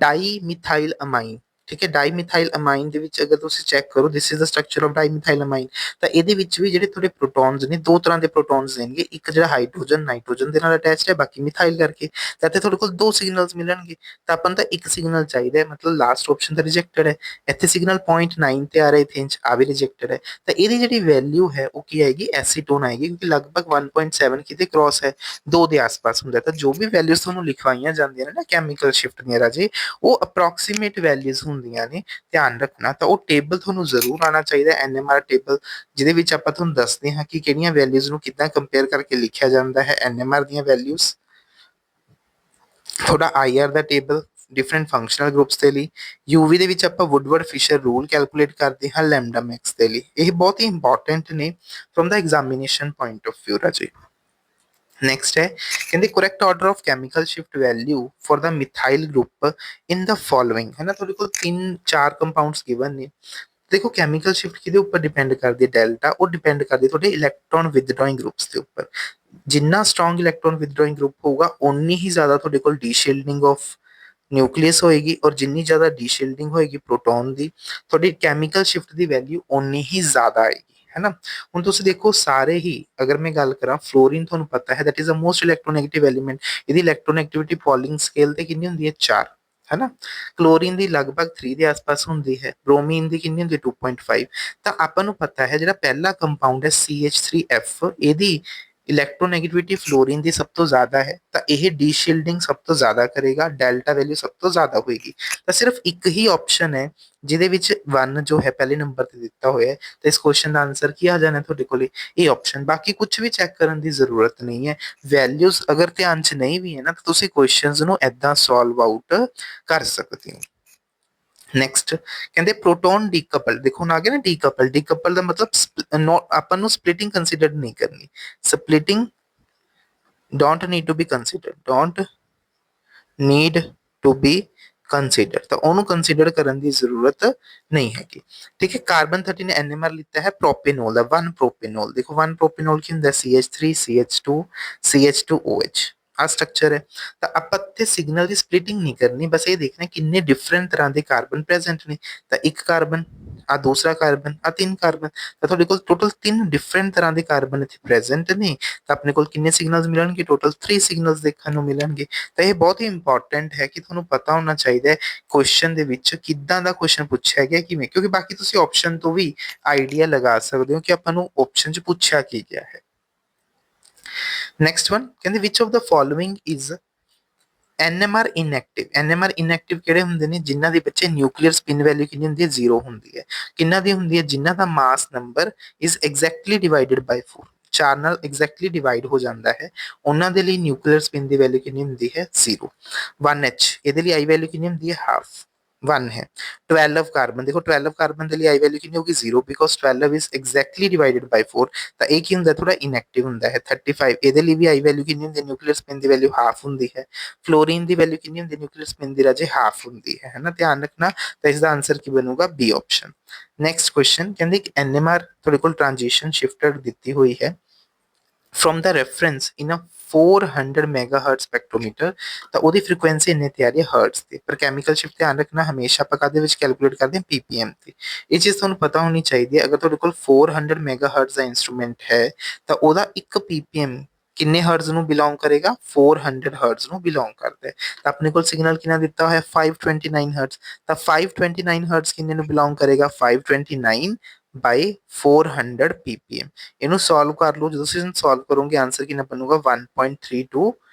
ਡਾਈ ਮਿਥਾਈਲ ਅਮਾਈਨ, ਠੀਕ ਹੈ, ਡਾਈ ਮਿਥਾਈਲ ਅਮਾਈਨ ਦੇ ਵਿੱਚ ਅਗਰ ਤੁਸੀਂ ਚੈੱਕ ਕਰੋ, this is the structure of di methyl amine. ਤਾਂ ਇਹਦੇ ਵਿੱਚ ਵੀ ਜਿਹੜੇ ਤੁਹਾਡੇ ਪ੍ਰੋਟੋਨਸ ਨੇ, ਦੋ ਤਰ੍ਹਾਂ ਦੇ ਪ੍ਰੋਟੋਨਸ ਦੇਣਗੇ, ਇੱਕ ਜਿਹੜਾ ਹਾਈਡਰੋਜਨ ਨਾਈਟ੍ਰੋਜਨ ਦੇ ਨਾਲ ਅਟੈਚਡ ਹੈ, ਬਾਕੀ ਮਿਥਾਈਲ ਕਰਕੇ। ਤਾਂ ਇੱਥੇ ਤੁਹਾਡੇ ਕੋਲ ਦੋ ਸਿਗਨਲਸ ਮਿਲਣਗੇ, ਤਾਂ ਆਪਾਂ ਨੂੰ ਤਾਂ ਇੱਕ ਸਿਗਨਲ ਚਾਹੀਦਾ ਹੈ, ਮਤਲਬ ਲਾਸਟ ਆਪਸ਼ਨ ਤਾਂ ਰਿਜੈਕਟਡ ਹੈ। ਇੱਥੇ ਸਿਗਨਲ 0.9 ਤੇ ਆ ਰਿਹਾ ਇਥੇਨ ਚ, ਆ ਵੀ ਰਿਜੈਕਟਡ ਹੈ। ਤਾਂ ਇਹਦੀ ਜਿਹੜੀ ਵੈਲਿਊ ਹੈ ਉਹ ਕੀ ਆਏਗੀ, ਐਸੀਟੋਨ ਆਏਗੀ, ਕਿਉਂਕਿ ਲਗਭਗ 1.7 ਕਿਤੇ ਕ੍ਰੋਸ ਹੈ, 2 ਦੇ ਆਸ-ਪਾਸ ਹੁੰਦਾ। ਤਾਂ ਜੋ ਵੀ ਵੈਲਿਊਜ਼ ਤੁਹਾਨੂੰ ਲਿਖਵਾਈਆਂ ਜਾਂਦੀਆਂ ਨੇ ਨਾ ਕੈਮੀਕਲ ਸ਼ਿਫਟ ਦੀਆਂ ਰਾਜੇ, ਉਹ ਅਪਰੋਕਸੀਮੇਟ ਵੈਲਿਊਜ਼ ਹੁੰਦੀਆਂ ਨੇ, ਧਿਆਨ ਰੱਖਣਾ। ਤਾਂ ਉਹ ਟੇਬਲ ਤੁਹਾਨੂੰ ਜ਼ਰੂਰ ਆਉਣਾ ਚਾਹੀਦਾ, ਐਨਐਮਆਰ ਟੇਬਲ, ਜਿਹਦੇ ਵਿੱਚ ਆਪਾਂ ਤੁਹਾਨੂੰ ਦੱਸਦੇ ਹਾਂ ਕਿ ਕਿਹੜੀਆਂ ਵੈਲਿਊਜ਼ ਨੂੰ ਕਿੱਦਾਂ ਕੰਪੇਅਰ ਕਰਕੇ ਲਿਖਿਆ ਜਾਂਦਾ ਹੈ ਐਨਐਮਆਰ ਦੀਆਂ ਵੈਲਿਊਜ਼। ਤੁਹਾਡਾ ਆਈਆਰ ਦਾ ਟੇਬਲ ਡਿਫਰੈਂਟ ਫੰਕਸ਼ਨਲ ਗਰੁੱਪਸ ਦੇ ਲਈ, ਯੂਵੀ ਦੇ ਵਿੱਚ ਆਪਾਂ ਵੁੱਡਵਰਡ ਫਿਸ਼ਰ ਰੂਲ ਕੈਲਕੂਲੇਟ ਕਰਦੇ ਹਾਂ ਲੈਮਡਾ ਮੈਕਸ ਦੇ ਲਈ। ਇਹ ਬਹੁਤ ਹੀ ਇੰਪੋਰਟੈਂਟ ਨੇ from the examination point of view ਰਾਜੇ। ਨੈਕਸਟ ਹੈ, ਕਹਿੰਦੇ correct order of chemical shift value for the methyl group in the following, ਹੈ ਨਾ। ਤੁਹਾਡੇ ਕੋਲ 3-4 ਕੰਪਾਊਂਡਸ ਗਿਵਨ ਨੇ। ਦੇਖੋ ਕੈਮੀਕਲ ਸ਼ਿਫਟ ਕਿਹਦੇ ਉੱਪਰ ਡਿਪੈਂਡ ਕਰਦੀ ਹੈ, ਡੈਲਟਾ, ਉਹ ਡਿਪੈਂਡ ਕਰਦੀ ਤੁਹਾਡੇ ਇਲੈਕਟ੍ਰੋਨ ਵਿਦਡਰਾਇੰਗ ਗਰੁੱਪਸ ਦੇ ਉੱਪਰ। ਜਿੰਨਾ ਸਟਰੋਂਗ ਇਲੈਕਟ੍ਰੋਨ ਵਿਦਡਰਾਇੰਗ ਗਰੁੱਪ ਹੋਊਗਾ ਓਨੀ ਹੀ ਜ਼ਿਆਦਾ ਤੁਹਾਡੇ ਕੋਲ ਡੀਸ਼ੀਲਡਿੰਗ ਆਫ ਨਿਊਕਲੀਅਸ ਹੋਏਗੀ, ਔਰ ਜਿੰਨੀ ਜ਼ਿਆਦਾ ਡੀਸ਼ੀਲਡਿੰਗ ਹੋਏਗੀ ਪ੍ਰੋਟੋਨ ਦੀ, ਤੁਹਾਡੀ ਕੈਮੀਕਲ ਸ਼ਿਫਟ ਦੀ ਵੈਲਿਊ ਓਨੀ ਹੀ ਜ਼ਿਆਦਾ ਆਏਗੀ, ਹੈ ਨਾ। ਹੁਣ ਤੁਸੀਂ ਦੇਖੋ ਸਾਰੇ ਹੀ, ਅਗਰ ਮੈਂ ਗੱਲ ਕਰਾਂ ਫਲੋਰੀਨ, ਤੁਹਾਨੂੰ ਪਤਾ ਹੈ that is a most electronegative element, ਇਹਦੀ ਇਲੈਕਟ੍ਰੋਨੈਗੇਟਿਵਿਟੀ ਪੋਲਿੰਗ ਸਕੇਲ ਤੇ ਕਿੰਨੀ ਹੁੰਦੀ ਹੈ, 4। है ना। क्लोरीन ਦੀ ਲਗਭਗ 3 ਦੇ ਆਸ-ਪਾਸ ਹੁੰਦੀ ਹੈ, ਬ੍ਰੋਮੀਨ ਦੀ ਕਿੰਨੀ ਹੁੰਦੀ ਹੈ 2.5। ਤਾਂ ਆਪਾਂ ਨੂੰ ਪਤਾ ਹੈ ਜਿਹੜਾ ਪਹਿਲਾ ਕੰਪਾਊਂਡ ਹੈ CH3F ਇਹਦੀ ਇਲੈਕਟ੍ਰੋਨੈਗੇਟਿਵਿਟੀ ਫਲੋਰੀਨ ਦੀ ਸਭ ਤੋਂ ਜ਼ਿਆਦਾ ਹੈ, ਤਾਂ ਇਹ ਡੀਸ਼ੀਲਡਿੰਗ ਸਭ ਤੋਂ ਜ਼ਿਆਦਾ ਕਰੇਗਾ, ਡੈਲਟਾ ਵੈਲਿਊ ਸਭ ਤੋਂ ਜ਼ਿਆਦਾ ਹੋਏਗੀ। ਤਾਂ ਸਿਰਫ ਇੱਕ ਹੀ ਆਪਸ਼ਨ ਹੈ ਜਿਹਦੇ ਵਿੱਚ 1 ਜੋ ਹੈ ਪਹਿਲੇ ਨੰਬਰ ਤੇ ਦਿੱਤਾ ਹੋਇਆ ਹੈ, ਤੇ ਇਸ ਕੁਐਸਚਨ ਦਾ ਆਨਸਰ ਕੀ ਆ ਜਾਣਾ ਤੁਹਾਡੇ ਕੋਲੇ, ਇਹ ਆਪਸ਼ਨ। ਬਾਕੀ ਕੁਝ ਵੀ ਚੈੱਕ ਕਰਨ ਦੀ ਜ਼ਰੂਰਤ ਨਹੀਂ ਹੈ, ਵੈਲਿਊਜ਼ ਅਗਰ ਧਿਆਨ 'ਚ ਨਹੀਂ ਵੀ ਹੈ ਨਾ ਤਾਂ ਤੁਸੀਂ ਕੁਐਸਚਨਸ ਨੂੰ ਏਦਾਂ ਸੋਲਵ ਆਊਟ ਕਰ ਸਕਦੇ ਹੋ। ਨੈਕਸਟ ਕਹਿੰਦੇ ਪ੍ਰੋਟੋਨ ਡੀਕਪਲ, ਦੇਖੋ ਹੁਣ ਆ ਗਿਆ ਨਾ ਡੀਕਪਲ, ਡੀਕਪਲ ਦਾ ਮਤਲਬ ਆਪਾਂ ਨੂੰ ਸਪਲਿਟਿੰਗ ਕੰਸੀਡਰ ਨਹੀਂ ਕਰਨੀ, splitting don't need to be consider, don't need to be consider, ਤਾਂ ਉਹਨੂੰ ਕੰਸੀਡਰ ਕਰਨ ਦੀ ਜ਼ਰੂਰਤ ਨਹੀਂ ਹੈਗੀ। ਠੀਕ ਹੈ, ਕਾਰਬਨ 13 ਨੇ NMR ਲਿੱਤਾ ਹੈ ਪ੍ਰੋਪੇਨੋਲ ਦਾ, 1 ਪ੍ਰੋਪੇਨੋਲ। ਦੇਖੋ 1 ਪ੍ਰੋਪੇਨੋਲ ਕੀ ਹੁੰਦਾ, CH3 CH2 CH2OH ਆ ਸਟਰਕਚਰ ਹੈ। ਤਾਂ ਆਪਾਂ ਇੱਥੇ ਸਿਗਨਲ ਦੀ ਸਪਲਿਟਿੰਗ ਨਹੀਂ ਕਰਨੀ, ਬਸ ਇਹ ਦੇਖਣਾ ਕਿੰਨੇ ਡਿਫਰੈਂਟ ਤਰ੍ਹਾਂ ਦੇ ਕਾਰਬਨ ਪ੍ਰੈਜ਼ੈਂਟ ਨੇ। ਤਾਂ ਇੱਕ ਕਾਰਬਨ, ਆ ਦੂਸਰਾ ਕਾਰਬਨ, ਆ 3 ਕਾਰਬਨ, ਤਾਂ ਤੁਹਾਡੇ ਕੋਲ ਟੋਟਲ 3 ਡਿਫਰੈਂਟ ਤਰ੍ਹਾਂ ਦੇ ਕਾਰਬਨ ਇੱਥੇ ਪ੍ਰੈਜ਼ੈਂਟ ਨੇ। ਤਾਂ ਆਪਣੇ ਕੋਲ ਕਿੰਨੇ ਸਿਗਨਲਸ ਮਿਲਣਗੇ, ਟੋਟਲ 3 ਸਿਗਨਲਸ ਦੇਖਣ ਨੂੰ ਮਿਲਣਗੇ। ਤਾਂ ਇਹ ਬਹੁਤ ਹੀ ਇੰਪੋਰਟੈਂਟ ਹੈ ਕਿ ਤੁਹਾਨੂੰ ਪਤਾ ਹੋਣਾ ਚਾਹੀਦਾ ਹੈ ਕੁਐਸਚਨ ਦੇ ਵਿੱਚ ਕਿੱਦਾਂ ਦਾ ਕੁਐਸਚਨ ਪੁੱਛਿਆ ਗਿਆ, ਕਿਵੇਂ, ਕਿਉਂਕਿ ਬਾਕੀ ਤੁਸੀਂ ਆਪਸ਼ਨ ਤੋਂ ਵੀ ਆਈਡੀਆ ਲਗਾ ਸਕਦੇ ਹੋ ਕਿ ਆਪਾਂ ਨੂੰ ਆਪਸ਼ਨ 'ਚ ਪੁੱਛਿਆ ਕੀ ਗਿਆ ਹੈ। ਨੈਕਸਟ ਵਨ ਕਹਿੰਦੇ which of the following is NMR inactive. NMR inactive ਕਿਹੜੇ ਹੁੰਦੇ ਨੇ, ਜਿਨ੍ਹਾਂ ਦੇ ਵਿੱਚ ਨਿਊਕਲੀਅਰ ਸਪਿਨ ਵੈਲਿਊ ਕਿੰਨੀ ਹੁੰਦੀ ਹੈ, 0 ਹੁੰਦੀ ਹੈ। ਕਿੰਨਾਂ ਦੀ ਹੁੰਦੀ ਹੈ, ਜਿਨ੍ਹਾਂ ਦਾ mass number is exactly divided by 4, 4 ਨਾਲ ਐਗਜ਼ੈਕਟਲੀ ਡਿਵਾਈਡ ਹੋ ਜਾਂਦਾ ਹੈ, ਉਹਨਾਂ ਦੇ ਲਈ ਨਿਊਕਲੀਅਰ ਸਪਿਨ ਦੀ ਵੈਲਿਊ ਕਿੰਨੀ ਹੁੰਦੀ ਹੈ, 0। 1H ਇਹਦੇ ਲਈ ਆਈ ਵੈਲਿਊ ਕਿੰਨੀ ਹੁੰਦੀ ਹੈ, ਹਾਫ 1 ਹੈ। 12 ਕਾਰਬਨ, ਦੇਖੋ 12 ਕਾਰਬਨ ਦੇ ਲਈ ਆਈ ਵੈਲਿਊ ਕਿੰਨੀ ਹੋਗੀ, 0, because 12 is exactly divided by 4, ਤਾਂ ਇਹ ਕੀ ਹੁੰਦਾ, ਥੋੜਾ ਇਨਐਕਟਿਵ ਹੁੰਦਾ ਹੈ। 35 ਇਹਦੇ ਲਈ ਵੀ ਆਈ ਵੈਲਿਊ ਕਿੰਨੀ ਹੁੰਦੀ ਹੈ, ਨਿਊਕਲੀਅਰ ਸਪਿਨ ਦੀ ਵੈਲਿਊ ਹਾਫ ਹੁੰਦੀ ਹੈ। ਫਲੋਰੀਨ ਦੀ ਵੈਲਿਊ ਕਿੰਨੀ ਹੁੰਦੀ ਹੈ, ਨਿਊਕਲੀਅਰ ਸਪਿਨ ਦੀ ਰਾਜੇ ਹਾਫ ਹੁੰਦੀ ਹੈ ਨਾ, ਧਿਆਨ ਰੱਖਣਾ। ਤਾਂ ਇਸ ਦਾ ਆਨਸਰ ਕੀ ਬਣੂਗਾ, ਬੀ ਆਪਸ਼ਨ। ਨੈਕਸਟ ਕੁਐਸਚਨ ਕਹਿੰਦੇ ਕਿ NMR ਤੁਹਾਡੇ ਕੋਲ ਟ੍ਰਾਂਜੀਸ਼ਨ ਸ਼ਿਫਟਰ ਦਿੱਤੀ ਹੋਈ ਹੈ from the reference in a 400 megahertz spectrometer, ਤਾਂ ਉਹਦੀ ਫ੍ਰੀਕੁਐਂਸੀ ਇੰਨੇ ਤੇ ਆ ਰਹੀ ਹੈ ਹਰਟਜ਼ ਤੇ, ਪਰ ਕੈਮੀਕਲ ਸ਼ਿਫਟ ਧਿਆਨ ਰੱਖਣਾ ਹਮੇਸ਼ਾ ਆਪਾਂ ਕਾਹਦੇ ਵਿੱਚ ਕੈਲਕੂਲੇਟ ਕਰਦੇ ਹਾਂ, PPM ਤੇ। ਇਹ ਚੀਜ਼ ਤੁਹਾਨੂੰ ਪਤਾ ਹੋਣੀ ਚਾਹੀਦੀ ਹੈ। ਅਗਰ ਤੁਹਾਡੇ ਕੋਲ 400 ਮੈਗਾਹਰਟਜ਼ ਦਾ ਇੰਸਟਰੂਮੈਂਟ ਹੈ ਤਾਂ ਉਹਦਾ ਇੱਕ PPM ਕਿੰਨੇ ਹਰਟਜ਼ ਨੂੰ ਬਿਲੋਂਗ ਕਰੇਗਾ, 400 ਹਰਟਜ਼ ਨੂੰ ਬਿਲੋਂਗ ਕਰਦਾ ਹੈ। ਤਾਂ ਆਪਣੇ ਕੋਲ ਸਿਗਨਲ ਕਿੰਨਾ ਦਿੱਤਾ ਹੋਇਆ, 529 ਹਰਟਜ਼, ਤਾਂ 529 ਹਰਟਜ਼ ਕਿੰਨੇ ਨੂੰ ਬਿਲੋਂਗ ਕਰੇਗਾ, 529 ਬਾਈ 400 PPM। ਇਹਨੂੰ ਸੋਲਵ ਕਰ ਲਓ, ਜਦੋਂ ਤੁਸੀਂ ਸੋਲਵ ਕਰੋਗੇ ਆਨਸਰ ਕਿੰਨਾ ਬਣੂਗਾ, 1.32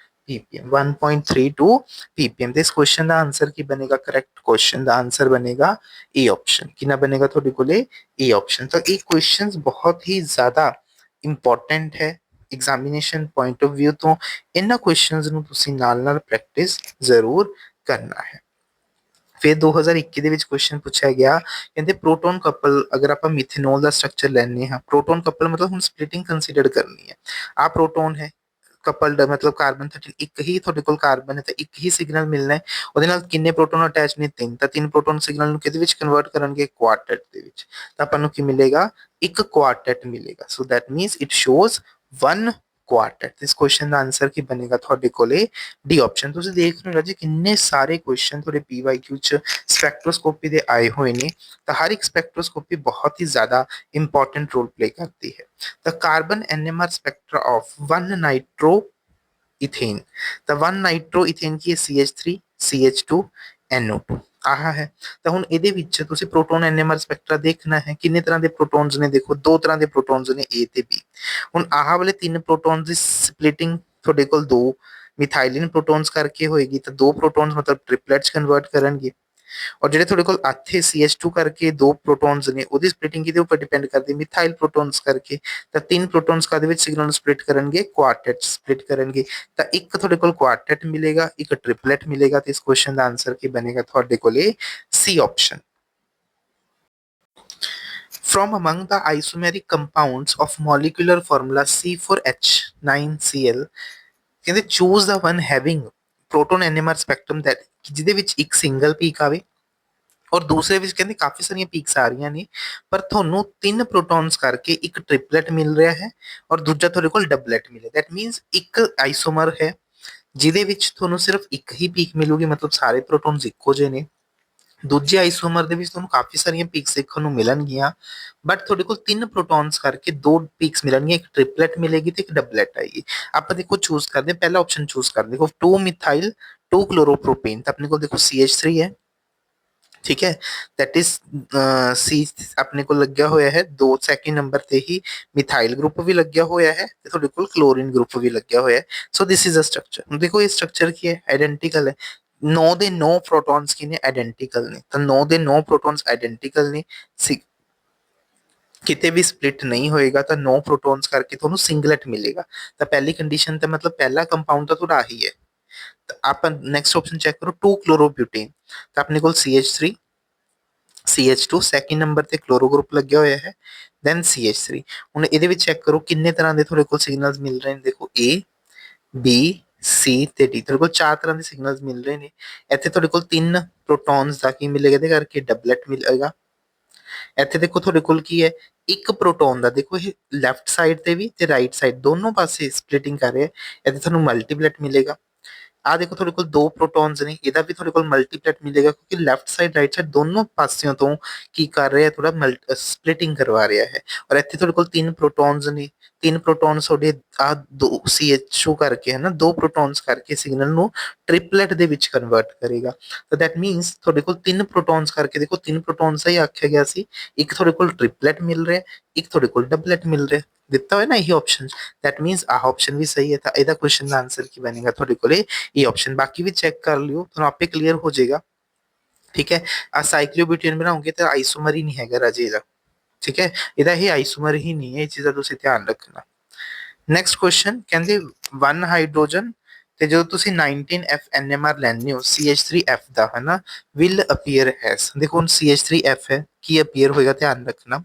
PPM, 1.32 PPM। ਤੇ ਇਸ ਕੁਐਸਚਨ ਦਾ ਆਨਸਰ ਕੀ ਬਣੇਗਾ, ਕਰੈਕਟ ਕੁਐਸਚਨ ਦਾ ਆਨਸਰ ਬਣੇਗਾ ਏ ਆਪਸ਼ਨ। ਕਿੰਨਾ ਬਣੇਗਾ ਤੁਹਾਡੇ ਕੋਲੇ, ਏ ਆਪਸ਼ਨ। ਤਾਂ ਇਹ ਕੁਐਸਚਨਸ ਬਹੁਤ ਹੀ ਜ਼ਿਆਦਾ ਇੰਪੋਰਟੈਂਟ ਹੈ ਐਗਜ਼ਾਮੀਨੇਸ਼ਨ ਪੁਆਇੰਟ ਆਫ ਵਿਊ ਤੋਂ। ਇਹਨਾਂ ਕੁਐਸਚਨਸ ਨੂੰ ਤੁਸੀਂ ਨਾਲ ਨਾਲ ਪ੍ਰੈਕਟਿਸ ਜ਼ਰੂਰ ਕਰਨਾ ਹੈ। ਫਿਰ 2021 ਦੇ ਵਿੱਚ ਕੁਐਸਚਨ ਪੁੱਛਿਆ ਗਿਆ, ਕਹਿੰਦੇ ਪ੍ਰੋਟੋਨ ਕਪਲ, ਅਗਰ ਆਪਾਂ ਮਿਥੇਨੋਲ ਦਾ ਸਟਰਕਚਰ ਲੈਣੇ ਹਾਂ, ਪ੍ਰੋਟੋਨ ਕਪਲ ਮਤਲਬ ਹੁਣ ਸਪਲਿਟਿੰਗ ਕੰਸੀਡਰ ਕਰਨੀ ਹੈ। ਆ ਪ੍ਰੋਟੋਨ ਹੈ, ਕਪਲਡ ਮਤਲਬ ਕਾਰਬਨ 13 ਇੱਕ ਹੀ ਤੁਹਾਡੇ ਕੋਲ ਕਾਰਬਨ ਹੈ ਤਾਂ ਇੱਕ ਹੀ ਸਿਗਨਲ ਮਿਲਣਾ ਹੈ। ਉਹਦੇ ਨਾਲ ਕਿੰਨੇ ਪ੍ਰੋਟੋਨ ਅਟੈਚ ਨੇ, 3, ਤਾਂ 3 ਪ੍ਰੋਟੋਨ ਸਿਗਨਲ ਨੂੰ ਕਿਹਦੇ ਵਿੱਚ ਕਨਵਰਟ ਕਰਨਗੇ, ਕੁਆਰਟੇਟ ਦੇ ਵਿੱਚ। ਤਾਂ ਆਪਾਂ ਨੂੰ ਕੀ ਮਿਲੇਗਾ, ਇੱਕ ਕੁਆਰਟੇਟ ਮਿਲੇਗਾ। So that means it shows 1 ਕੁਆਰਟੇਟ। ਇਸ ਕੁਐਸਚਨ ਦਾ ਆਨਸਰ ਕੀ ਬਣੇਗਾ ਤੁਹਾਡੇ ਕੋਲੇ, ਡੀ ਆਪਸ਼ਨ। ਤੁਸੀਂ ਦੇਖ ਰਹੇ ਹੋ ਰਾਜੇ ਕਿੰਨੇ ਸਾਰੇ ਕੁਐਸਚਨ ਤੁਹਾਡੇ PYQ ਚ ਸਪੈਕਟ੍ਰੋਸਕੋਪੀ ਦੇ ਆਏ ਹੋਏ ਨੇ, ਤਾਂ ਹਰ ਇੱਕ ਸਪੈਕਟ੍ਰੋਸਕੋਪੀ ਬਹੁਤ ਹੀ ਜ਼ਿਆਦਾ ਇੰਪੋਰਟੈਂਟ ਰੋਲ ਪਲੇ ਕਰਦੀ ਹੈ। ਤਾਂ carbon NMR spectra of 1 nitro ethane, ਤਾਂ 1 nitro ethane ਕੀ ਹੈ, CH3 CH2 NO2 ਆਹ ਹੈ। ਤਾਂ ਹੁਣ ਇਹਦੇ ਵਿੱਚ ਤੁਸੀਂ ਪ੍ਰੋਟੋਨ NMR ਸਪੈਕਟਰਾ ਦੇਖਣਾ ਹੈ, ਕਿੰਨੇ ਤਰ੍ਹਾਂ ਦੇ ਪ੍ਰੋਟੋਨਸ ਨੇ, ਦੇਖੋ 2 ਤਰ੍ਹਾਂ ਦੇ ਪ੍ਰੋਟੋਨਸ ਨੇ, A ਤੇ B। ਹੁਣ ਆਹ ਵਾਲੇ 3 ਪ੍ਰੋਟੋਨਸ ਦੀ ਸਪਲਿਟਿੰਗ ਤੁਹਾਡੇ ਕੋਲ 2 ਮਿਥਾਈਲਿਨ ਪ੍ਰੋਟੋਨਸ ਕਰਕੇ ਹੋਏਗੀ, ਤਾਂ 2 ਪ੍ਰੋਟੋਨਸ ਮਤਲਬ ਟ੍ਰਿਪਲੇਟਸ ਕਨਵਰਟ ਕਰਨਗੇ। ਔਰ ਜਿਹੜੇ ਤੁਹਾਡੇ ਕੋਲ ਇੱਥੇ CH2 ਕਰਕੇ 2 ਪ੍ਰੋਟੋਨਸ ਨੇ, ਉਹਦੀ ਸਪਲਿਟਿੰਗ ਕਿਹਦੇ ਉੱਪਰ ਡਿਪੈਂਡ ਕਰਦੀ, ਮਿਥਾਈਲ ਪ੍ਰੋਟੋਨਸ ਕਰਕੇ। ਤਾਂ 3 ਪ੍ਰੋਟੋਨਸ ਕਾਹਦੇ ਵਿੱਚ ਸਿਗਨਲ ਨੂੰ ਸਪਲਿਟ ਕਰਨਗੇ, ਕੁਆਰਟੇਟ ਸਪਲਿਟ ਕਰਨਗੇ। ਤਾਂ ਇੱਕ ਤੁਹਾਡੇ ਕੋਲ ਕੁਆਰਟੇਟ ਮਿਲੇਗਾ, ਇੱਕ ਟ੍ਰਿਪਲੇਟ ਮਿਲੇਗਾ। ਤੇ ਇਸ ਕੁਐਸਚਨ ਦਾ ਆਨਸਰ ਕੀ ਬਣੇਗਾ ਤੁਹਾਡੇ ਕੋਲੇ, C option. From among the isomeric compounds of molecular formula C4H9Cl, ਕਹਿੰਦੇ choose the one having proton NMR spectrum that, ਜਿਹਦੇ ਵਿੱਚ ਇੱਕ ਸਿੰਗਲ ਪੀਕ ਆਵੇ ਔਰ ਦੂਸਰੇ ਵਿੱਚ ਕਹਿੰਦੇ ਕਾਫੀ ਸਾਰੀਆਂ ਪੀਕਸ ਆ ਰਹੀਆਂ ਨੇ, ਪਰ ਤੁਹਾਨੂੰ 3 ਪ੍ਰੋਟੋਨਸ ਕਰਕੇ ਇੱਕ ਟ੍ਰਿਪਲੇਟ ਮਿਲ ਰਿਹਾ ਹੈ ਔਰ ਦੂਜਾ ਤੁਹਾਡੇ ਕੋਲ ਡਬਲੇਟ ਮਿਲੇ। ਦੈਟ ਮੀਨਸ ਇੱਕ ਆਈਸੋਮਰ ਹੈ ਜਿਹਦੇ ਵਿੱਚ ਤੁਹਾਨੂੰ ਸਿਰਫ ਇੱਕ ਹੀ ਪੀਕ ਮਿਲੂਗੀ, ਮਤਲਬ ਸਾਰੇ ਪ੍ਰੋਟੋਨਸ ਇੱਕੋ ਜਿਹੇ ਨੇ। ਦੂਜੇ ਆਈਸੋਮਰ ਦੇ ਵਿੱਚ ਤੁਹਾਨੂੰ ਕਾਫੀ ਸਾਰੀਆਂ ਪੀਕਸ ਦੇਖਣ ਨੂੰ ਮਿਲਣਗੀਆਂ, ਬਟ ਤੁਹਾਡੇ ਕੋਲ 3 ਪ੍ਰੋਟੋਨਸ ਕਰਕੇ 2 ਪੀਕਸ ਮਿਲਣਗੀਆਂ, ਇੱਕ ਟ੍ਰਿਪਲੇਟ ਮਿਲੇਗੀ ਤੇ ਇੱਕ ਡਬਲੇਟ ਆਏਗੀ। ਆਪਾਂ ਦੇਖੋ ਚੂਜ਼ ਕਰਦੇ ਹਾਂ, ਪਹਿਲਾ ਆਪਸ਼ਨ ਚੂਜ਼ ਕਰਦੇ, ਦੇਖੋ 2 ਮਿਥਾਈਲ 2 क्लोरोप्रोपेन तो अपने को देखो CH3 है, ठीक है, दैट इज सी अपने को ਲੱਗਿਆ ਹੋਇਆ ਹੈ 2 ਸੈਕਿੰਡ ਨੰਬਰ ਤੇ ਹੀ ਮਿਥਾਈਲ ਗਰੁੱਪ ਵੀ ਲੱਗਿਆ ਹੋਇਆ ਹੈ ਤੇ ਤੁਹਾਡੇ ਕੋਲ ਕਲੋਰੀਨ ਗਰੁੱਪ ਵੀ ਲੱਗਿਆ ਹੋਇਆ ਹੈ। ਸੋ ਦਿਸ ਇਜ਼ ਅ ਸਟਰਕਚਰ। ਹੁਣ ਦੇਖੋ ਇਹ ਸਟਰਕਚਰ ਕੀ ਹੈ, ਆਇਡੈਂਟੀਕਲ ਹੈ। 9 ਦੇ 9 ਪ੍ਰੋਟੋਨਸ ਕੀ ਨੇ, ਆਇਡੈਂਟੀਕਲ ਨੇ, ਤਾਂ 9 ਦੇ 9 ਪ੍ਰੋਟੋਨਸ ਆਇਡੈਂਟੀਕਲ ਨੇ, ਕਿਤੇ ਵੀ ਸਪਲਿਟ ਨਹੀਂ ਹੋਏਗਾ ਤਾਂ 9 ਪ੍ਰੋਟੋਨਸ ਕਰਕੇ ਤੁਹਾਨੂੰ ਸਿੰਗਲੇਟ ਮਿਲੇਗਾ। ਤਾਂ ਪਹਿਲੀ ਕੰਡੀਸ਼ਨ ਤੇ ਮਤਲਬ ਪਹਿਲਾ ਕੰਪਾਊਂਡ ਤਾਂ ਤੁਹਾਡਾ ਆਹੀ ਹੈ। ਤਾਂ ਆਪਾਂ ਨੈਕਸਟ ਆਪਸ਼ਨ ਚੈੱਕ ਕਰੋ 2 ਕਲੋਰੋਬਿਊਟੇਨ, ਤਾਂ ਆਪਣੇ ਕੋਲ CH3 CH2 ਸੈਕਿੰਡ ਨੰਬਰ ਤੇ ਕਲੋਰੋ ਗਰੁੱਪ ਲੱਗਿਆ ਹੋਇਆ ਹੈ, ਦੈਨ CH3। ਹੁਣ ਇਹਦੇ ਵਿੱਚ ਚੈੱਕ ਕਰੋ ਕਿੰਨੇ ਤਰ੍ਹਾਂ ਦੇ ਤੁਹਾਡੇ ਕੋਲ ਸਿਗਨਲਸ ਮਿਲ ਰਹੇ ਨੇ, ਦੇਖੋ A B C ਤੇ D, ਤੁਹਾਡੇ ਕੋਲ 4 ਤਰ੍ਹਾਂ ਦੇ ਸਿਗਨਲਸ ਮਿਲ ਰਹੇ ਨੇ। ਇੱਥੇ ਤੁਹਾਡੇ ਕੋਲ 3 ਪ੍ਰੋਟੋਨਸ ਦਾ ਕੀ ਮਿਲੇਗਾ, ਇਹਦੇ ਕਰਕੇ ਡਬਲੇਟ ਮਿਲੇਗਾ। ਇੱਥੇ ਦੇਖੋ ਤੁਹਾਡੇ ਕੋਲ ਕੀ ਹੈ, ਇੱਕ ਪ੍ਰੋਟੋਨ ਦਾ, ਦੇਖੋ ਇਹ ਲੈਫਟ ਸਾਈਡ ਤੇ ਵੀ ਤੇ ਰਾਈਟ ਸਾਈਡ ਦੋਨੋਂ ਪਾਸੇ ਸਪਲਿਟਿੰਗ ਕਰ ਰਿਹਾ, ਇੱਥੇ ਤੁਹਾਨੂੰ ਮਲਟੀਪਲੇਟ ਮਿਲੇਗਾ। ਆ ਦੇਖੋ ਤੁਹਾਡੇ ਕੋਲ 2 ਪ੍ਰੋਟੋਨਸ ਨੇ, ਇਹਦਾ ਵੀ ਤੁਹਾਡੇ ਕੋਲ ਮਲਟੀਪਲੇਟ ਮਿਲੇਗਾ ਕਿਉਂਕਿ ਲੈਫਟ ਸਾਈਡ ਰਾਈਟ ਸਾਈਡ ਦੋਨੋਂ ਪਾਸਿਆਂ ਤੋਂ ਕੀ ਕਰ ਰਿਹਾ, ਥੋੜਾ ਸਪਲਿਟਿੰਗ ਕਰਵਾ ਰਿਹਾ ਹੈ। ਔਰ ਇੱਥੇ ਤੁਹਾਡੇ ਕੋਲ 3 ਪ੍ਰੋਟੋਨਸ ਨੇ, 3 ਪ੍ਰੋਟੋਨਸ ਤੁਹਾਡੇ ਆ 2 CH2 ਕਰਕੇ ਹੈ ਨਾ, 2 ਪ੍ਰੋਟੋਨਸ ਕਰਕੇ ਸਿਗਨਲ ਨੂੰ ਟ੍ਰਿਪਲੇਟ ਦੇ ਵਿੱਚ ਕਨਵਰਟ ਕਰੇਗਾ। ਤਾਂ ਦੈਟ ਮੀਨਸ ਤੁਹਾਡੇ ਕੋਲ 3 ਪ੍ਰੋਟੋਨਸ ਕਰਕੇ, ਦੇਖੋ 3 ਪ੍ਰੋਟੋਨਸ ਹੀ ਆਖਿਆ ਗਿਆ ਸੀ, ਇੱਕ ਤੁਹਾਡੇ ਕੋਲ ਟ੍ਰਿਪਲੇਟ ਮਿਲ ਰਿਹਾ, ਇੱਕ ਤੁਹਾਡੇ ਕੋਲ ਡਬਲੇਟ ਮਿਲ ਰਿਹਾ, ਦਿੱਤਾ ਹੋਇਆ ਨਾ ਇਹੀ ਆਪਸ਼ਨ। ਦੈਟ ਮੀਨਸ ਆਹ ਆਪਸ਼ਨ ਵੀ ਸਹੀ ਹੈ। ਤਾਂ ਇਹਦਾ ਕੁਐਸਚਨ ਦਾ ਆਨਸਰ ਕੀ ਬਣੇਗਾ ਤੁਹਾਡੇ ਕੋਲੇ, ਇਹ ਆਪਸ਼ਨ। ਬਾਕੀ ਵੀ ਚੈੱਕ ਕਰ ਲਿਓ, ਤੁਹਾਨੂੰ ਆਪੇ ਕਲੀਅਰ ਹੋ ਜਾਏਗਾ, ਠੀਕ ਹੈ। ਆ ਸਾਈਕਲੋਬਿਊਟੇਨ ਬਣਾਉਂਗੇ ਤਾਂ ਆਈਸੋਮਰ ਹੀ ਨਹੀਂ ਹੈਗਾ ਰਾਜੇ ਇਹਦਾ, ਠੀਕ ਹੈ, ਇਹਦਾ ਇਹ ਆਈਸੋਮਰ ਹੀ ਨਹੀਂ ਹੈ, ਇਹ ਚੀਜ਼ ਦਾ ਤੁਸੀਂ ਧਿਆਨ ਰੱਖਣਾ। ਨੈਕਸਟ ਕੁਐਸਚਨ ਕਹਿੰਦੇ 1 ਹਾਈਡਰੋਜਨ ਤੇ ਜਦੋਂ ਤੁਸੀਂ 19F NMR ਲੈਂਦੇ ਹੋ CH3F ਦਾ ਹੈ ਨਾ, ਵਿਲ ਅਪੀਅਰ ਐਸ, ਦੇਖੋ ਹੁਣ CH3F ਹੈ, ਕੀ ਅਪੀਅਰ ਹੋਏਗਾ ਧਿਆਨ ਰੱਖਣਾ।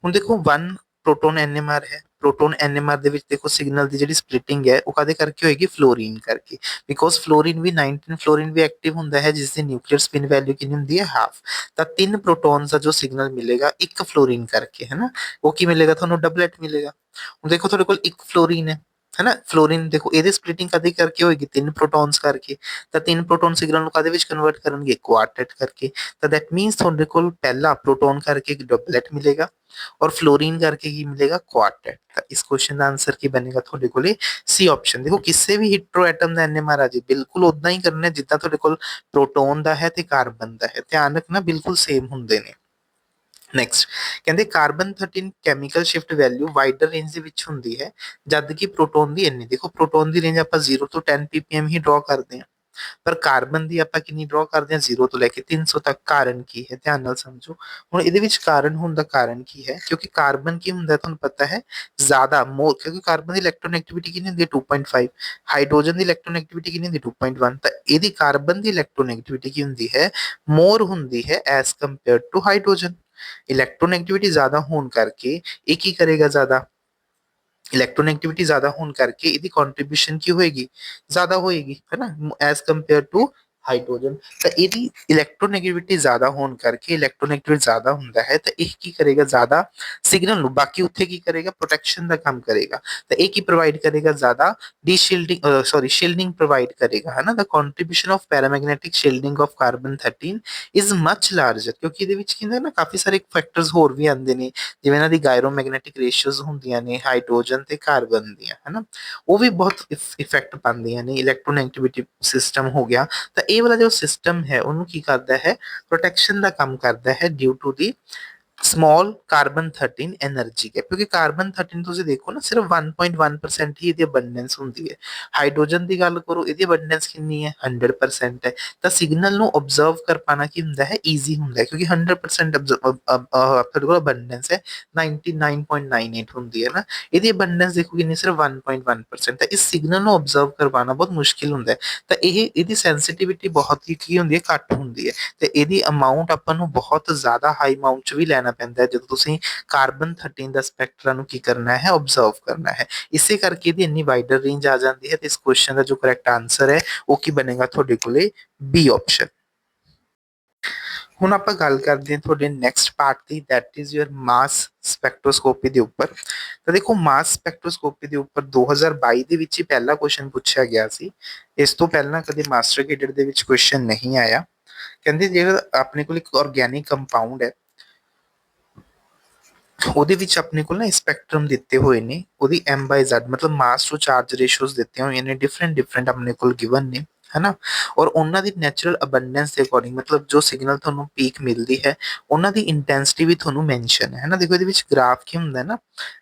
ਹੁਣ ਦੇਖੋ 1 ਪ੍ਰੋਟੋਨ NMR ਹੈ, ਪ੍ਰੋਟੋਨ NMR ਦੇ ਵਿੱਚ ਦੇਖੋ ਸਿਗਨਲ ਦੀ ਜਿਹੜੀ ਸਪਲਿਟਿੰਗ ਹੈ ਉਹ ਕਾਦੇ ਕਰਕੇ ਹੋਏਗੀ, ਫਲੋਰੀਨ ਕਰਕੇ, ਬਿਕੋਜ਼ ਫਲੋਰੀਨ ਵੀ 19 ਫਲੋਰੀਨ ਵੀ ਐਕਟਿਵ ਹੁੰਦਾ ਹੈ ਜਿਸ ਦੀ ਨਿਊਕਲੀਅਰ ਸਪਿਨ ਵੈਲਿਊ ਕਿੰਨੀ ਹੁੰਦੀ ਹੈ, ਹਾਫ। ਤਾਂ 3 ਪ੍ਰੋਟੋਨਸ ਦਾ ਜੋ ਸਿਗਨਲ ਮਿਲੇਗਾ ਇੱਕ ਫਲੋਰੀਨ ਕਰਕੇ ਹੈ ਨਾ, ਉਹ ਕੀ ਮਿਲੇਗਾ ਤੁਹਾਨੂੰ, ਡਬਲੇਟ ਮਿਲੇਗਾ। ਹੁਣ ਦੇਖੋ ਤੁਹਾਡੇ ਕੋਲ ਇੱਕ ਫਲੋਰੀਨ ਹੈ ਨਾ, ਫਲੋਰੀਨ ਦੇਖੋ ਇਹਦੇ ਸਪਲਿਟਿੰਗ ਕਦੇ ਕਰਕੇ ਹੋਏਗੀ, 3 ਪ੍ਰੋਟੋਨਸ ਕਰਕੇ, ਤਾਂ 3 ਪ੍ਰੋਟੋਨ ਸਿਗਨਲ ਨੂੰ ਕਾਦੇ ਵਿੱਚ ਕਨਵਰਟ ਕਰਨਗੇ, ਕੁਆਰਟੇਟ ਕਰਕੇ। ਤਾਂ ਦੈਟ ਮੀਨਸ ਤੁਹਾਡੇ ਕੋਲ ਪਹਿਲਾ ਪ੍ਰੋਟੋਨ ਕਰਕੇ ਇੱਕ ਡਬਲੇਟ ਮਿਲੇਗਾ ਔਰ ਫਲੋਰੀਨ ਕਰਕੇ ਕੀ ਮਿਲੇਗਾ, ਕੁਆਰਟੇਟ। ਤਾਂ ਇਸ ਕੁਐਸਚਨ ਦਾ ਆਨਸਰ ਕੀ ਬਣੇਗਾ ਤੁਹਾਡੇ ਕੋਲੇ, C ਆਪਸ਼ਨ। ਦੇਖੋ ਕਿਸੇ ਵੀ ਹੀਟਰੋ ਐਟਮ ਦਾ NMR ਆ ਜੇ ਬਿਲਕੁਲ ਉਦਾਂ ਹੀ ਕਰਨਾ ਜਿੱਦਾਂ ਤੁਹਾਡੇ ਕੋਲ ਪ੍ਰੋਟੋਨ ਦਾ ਹੈ ਤੇ ਕਾਰਬਨ ਦਾ ਹੈ, ਧਿਆਨ ਰੱਖਣਾ ਬਿਲਕੁਲ ਸੇਮ ਹੁੰਦੇ ਨੇ। ਨੈਕਸਟ ਕਹਿੰਦੇ carbon 13 chemical shift value wider range ਦੇ ਵਿੱਚ ਹੁੰਦੀ ਹੈ ਜਦ ਕਿ ਪ੍ਰੋਟੋਨ ਦੀ ਇੰਨੀ, ਦੇਖੋ ਪ੍ਰੋਟੋਨ ਦੀ ਰੇਂਜ ਆਪਾਂ 0 ਤੋਂ 10 ppm ਹੀ ਡਰਾ ਕਰਦੇ ਹਾਂ, ਪਰ ਕਾਰਬਨ ਦੀ ਆਪਾਂ ਕਿੰਨੀ ਡਰਾ ਕਰਦੇ ਹਾਂ, 0 ਤੋਂ ਲੈ ਕੇ 300 ਤੱਕ। ਕਾਰਨ ਕੀ ਹੈ ਧਿਆਨ ਨਾਲ ਸਮਝੋ। ਹੁਣ ਇਹਦੇ ਵਿੱਚ ਕਾਰਨ ਹੋਣ ਦਾ ਕਾਰਨ ਕੀ ਹੈ, ਕਿਉਂਕਿ ਕਾਰਬਨ ਕੀ ਹੁੰਦਾ ਤੁਹਾਨੂੰ ਪਤਾ ਹੈ ਜ਼ਿਆਦਾ ਮੋਰ, ਕਿਉਂਕਿ ਕਾਰਬਨ ਦੀ ਇਲੈਕਟ੍ਰੋਨੈਗੇਟਿਵਿਟੀ ਕਿੰਨੀ ਹੁੰਦੀ ਹੈ 2.5, ਹਾਈਡਰੋਜਨ ਦੀ ਇਲੈਕਟ੍ਰੋਨੈਗੇਟਿਵਿਟੀ ਕਿੰਨੀ ਹੁੰਦੀ 2.1, ਤਾਂ ਇਹਦੀ ਕਾਰਬਨ ਦੀ ਇਲੈਕਟ੍ਰੋਨੈਗੇਟਿਵਿਟੀ ਕੀ ਹੁੰਦੀ ਹੈ, ਮੋਰ ਹੁੰਦੀ ਹੈ ਐਸ ਕੰਪੇਅਰ ਟੂ ਹਾਈਡਰੋਜਨ। ਇਲੈਕਟ੍ਰੋਨੈਗੇਟਿਵਿਟੀ ਜ਼ਿਆਦਾ ਹੋਣ ਕਰਕੇ ਇਹ ਕੀ ਕਰੇਗਾ, ਜ਼ਿਆਦਾ ਇਲੈਕਟ੍ਰੋਨੈਗੇਟਿਵਿਟੀ ਜ਼ਿਆਦਾ ਹੋਣ ਕਰਕੇ ਇਹਦੀ ਕੰਟਰੀਬਿਊਸ਼ਨ ਕੀ ਹੋਏਗੀ, ਜ਼ਿਆਦਾ ਹੋਏਗੀ ਹੈ ਨਾ, ਐਸ ਕੰਪੇਅਰ ਟੂ ਹਾਈਡਰੋਜਨ। ਤਾਂ ਇਹਦੀ ਇਲੈਕਟ੍ਰੋਨੈਗੇਟਿਵਿਟੀ ਜ਼ਿਆਦਾ ਹੋਣ ਕਰਕੇ, ਇਲੈਕਟ੍ਰੋਨੈਗੇਟਿਵਿਟੀ ਜ਼ਿਆਦਾ ਹੁੰਦਾ ਹੈ ਤਾਂ ਇਹ ਕੀ ਕਰੇਗਾ, ਜ਼ਿਆਦਾ ਸਿਗਨਲ ਨੂੰ, ਬਾਕੀ ਉੱਥੇ ਕੀ ਕਰੇਗਾ, ਪ੍ਰੋਟੈਕਸ਼ਨ ਦਾ ਕੰਮ ਕਰੇਗਾ। ਤਾਂ ਇਹ ਕੀ ਪ੍ਰੋਵਾਈਡ ਕਰੇਗਾ, ਜ਼ਿਆਦਾ ਡੀਸ਼ੀਲਡਿੰਗ ਸ਼ੀਲਡਿੰਗ ਪ੍ਰੋਵਾਈਡ ਕਰੇਗਾ ਹੈ ਨਾ। ਦਾ contribution of paramagnetic shielding of carbon 13 is much larger, ਕਿਉਂਕਿ ਇਹਦੇ ਵਿੱਚ ਕੀ ਹੁੰਦਾ ਨਾ ਕਾਫੀ ਸਾਰੇ ਫੈਕਟਰਸ ਹੋਰ ਵੀ ਆਉਂਦੇ ਨੇ, ਜਿਵੇਂ ਇਹਨਾਂ ਦੀ ਗਾਇਰੋਮੈਗਨੈਟਿਕ ਰੇਸ਼ੀਓਜ਼ ਹੁੰਦੀਆਂ ਨੇ ਹਾਈਡਰੋਜਨ ਤੇ ਕਾਰਬਨ ਦੀਆਂ ਹੈ ਨਾ, ਉਹ ਵੀ ਬਹੁਤ ਇਫੈਕਟ ਪਾਉਂਦੀਆਂ ਨੇ। ਇਲੈਕਟ੍ਰੋਨੈਗੇਟਿਵਿਟੀ ਸਿਸਟਮ ਹੋ ਗਿਆ, ਤਾਂ ਇਹ ਵਾਲਾ ਜੋ ਸਿਸਟਮ ਹੈ ਉਹਨੂੰ ਕੀ ਕਰਦਾ ਹੈ, ਪ੍ਰੋਟੈਕਸ਼ਨ ਦਾ ਕੰਮ ਕਰਦਾ ਹੈ due to the small carbon 13 energy ਹੈ, ਕਿਉਂਕਿ ਕਾਰਬਨ 13 ਤੁਸੀਂ ਦੇਖੋ ਨਾ ਸਿਰਫ 1.1% ਹੀ ਇਹਦੀ ਅਬੰਡੈਂਸ ਹੁੰਦੀ ਹੈ। ਹਾਈਡਰੋਜਨ ਦੀ ਗੱਲ ਕਰੋ ਇਹਦੀ ਅਬੰਡੈਂਸ ਕਿੰਨੀ ਹੈ, 100% ਹੈ। ਤਾਂ ਸਿਗਨਲ ਨੂੰ ਆਬਜ਼ਰਵ ਕਰ ਪਾਣਾ ਕੀ ਹੁੰਦਾ ਹੈ, ਈਜ਼ੀ ਹੁੰਦਾ ਹੈ, ਕਿਉਂਕਿ 100% ਤੁਹਾਡੇ ਕੋਲ ਅਬੰਡੈਂਸ ਹੈ, 99.98 ਹੁੰਦੀ ਹੈ ਨਾ, ਇਹਦੀ ਅਬੰਡੈਂਸ ਦੇਖੋ ਕਿੰਨੀ, ਸਿਰਫ 1.1%। ਤਾਂ ਇਸ ਸਿਗਨਲ ਨੂੰ ਆਬਜ਼ਰਵ ਕਰਵਾਉਣਾ ਬਹੁਤ ਮੁਸ਼ਕਿਲ ਹੁੰਦਾ ਹੈ। ਤਾਂ ਇਹਦੀ ਸੈਂਸਿਟੀਵਿਟੀ ਬਹੁਤ ਹੀ ਕੀ ਹੁੰਦੀ ਹੈ, ਘੱਟ ਹੁੰਦੀ ਹੈ, ਤੇ ਇਹਦੀ ਅਮਾਉਂਟ ਆਪਾਂ ਨੂੰ ਬਹੁਤ ਜ਼ਿਆਦਾ ਹਾਈ ਅਮਾਉਂਟ ਚ ਵੀ ਲੈਣਾ ਪੈਂਦਾ ਹੈ ਜਦੋਂ ਤੁਸੀਂ ਕਾਰਬਨ 13 ਦਾ ਸਪੈਕਟਰਾ ਨੂੰ ਕੀ ਕਰਨਾ ਹੈ, ਆਬਜ਼ਰਵ ਕਰਨਾ ਹੈ। ਇਸੇ ਕਰਕੇ ਇਹਦੀ ਇੰਨੀ ਵਾਈਡਰ ਰੇਂਜ ਆ ਜਾਂਦੀ ਹੈ। ਤੇ ਇਸ ਕੁਐਸਚਨ ਦਾ ਜੋ ਕਰੈਕਟ ਆਨਸਰ ਹੈ ਉਹ ਕੀ ਬਣੇਗਾ ਤੁਹਾਡੇ ਕੋਲੇ, B ਆਪਸ਼ਨ। ਹੁਣ ਆਪਾਂ ਗੱਲ ਕਰਦੇ ਹਾਂ ਤੁਹਾਡੇ next part the, that is your mass spectroscopy ਦੇ ਉੱਪਰ। ਤਾਂ ਦੇਖੋ ਮਾਸ ਸਪੈਕਟ੍ਰੋਸਕੋਪੀ ਦੇ ਉੱਪਰ 2022 ਦੇ ਵਿੱਚ ਹੀ ਪਹਿਲਾ ਕੁਐਸਚਨ ਪੁੱਛਿਆ ਗਿਆ ਸੀ, ਇਸ ਤੋਂ ਪਹਿਲਾਂ ਕਦੇ ਮਾਸਟਰ ਕੈਡਟ ਦੇ ਵਿੱਚ ਕੁਐਸਚਨ ਨਹੀਂ ਆਇਆ। ਕਹਿੰਦੇ ਜਿਹੜਾ ਆਪਣੇ ਕੋਲ ਇੱਕ ਆਰਗੈਨਿਕ ਕੰਪਾਊਂਡ ਹੈ ਉਹਦੇ ਵਿੱਚ ਆਪਣੇ ਕੋਲ ਨਾ ਸਪੈਕਟਰਮ ਦਿੱਤੇ ਹੋਏ ਨੇ, ਉਹਦੀ M/Z ਮਤਲਬ ਮਾਸ ਟੂ ਚਾਰਜ ਰੇਸ਼ੀਓਜ਼ ਦਿੱਤੀਆਂ ਹੋਈਆਂ ਨੇ, ਡਿਫਰੈਂਟ ਆਪਣੇ ਕੋਲ ਗਿਵਨ ਨੇ। है ना। और ਉਹਨਾਂ ਦੀ ਨੈਚੁਰਲ ਅਬੰਡੈਂਸ ਦੇ ਅਕੋਰਡਿੰਗ ਮਤਲਬ ਜੋ ਸਿਗਨਲ ਤੁਹਾਨੂੰ ਪੀਕ ਮਿਲਦੀ ਹੈ ਉਹਨਾਂ ਦੀ ਇੰਟੈਂਸਿਟੀ ਵੀ ਤੁਹਾਨੂੰ ਮੈਂਸ਼ਨ ਹੈ ਨਾ। ਦੇਖੋ ਇਹਦੇ ਵਿੱਚ ਗ੍ਰਾਫ ਕੀ ਹੁੰਦਾ ਨਾ,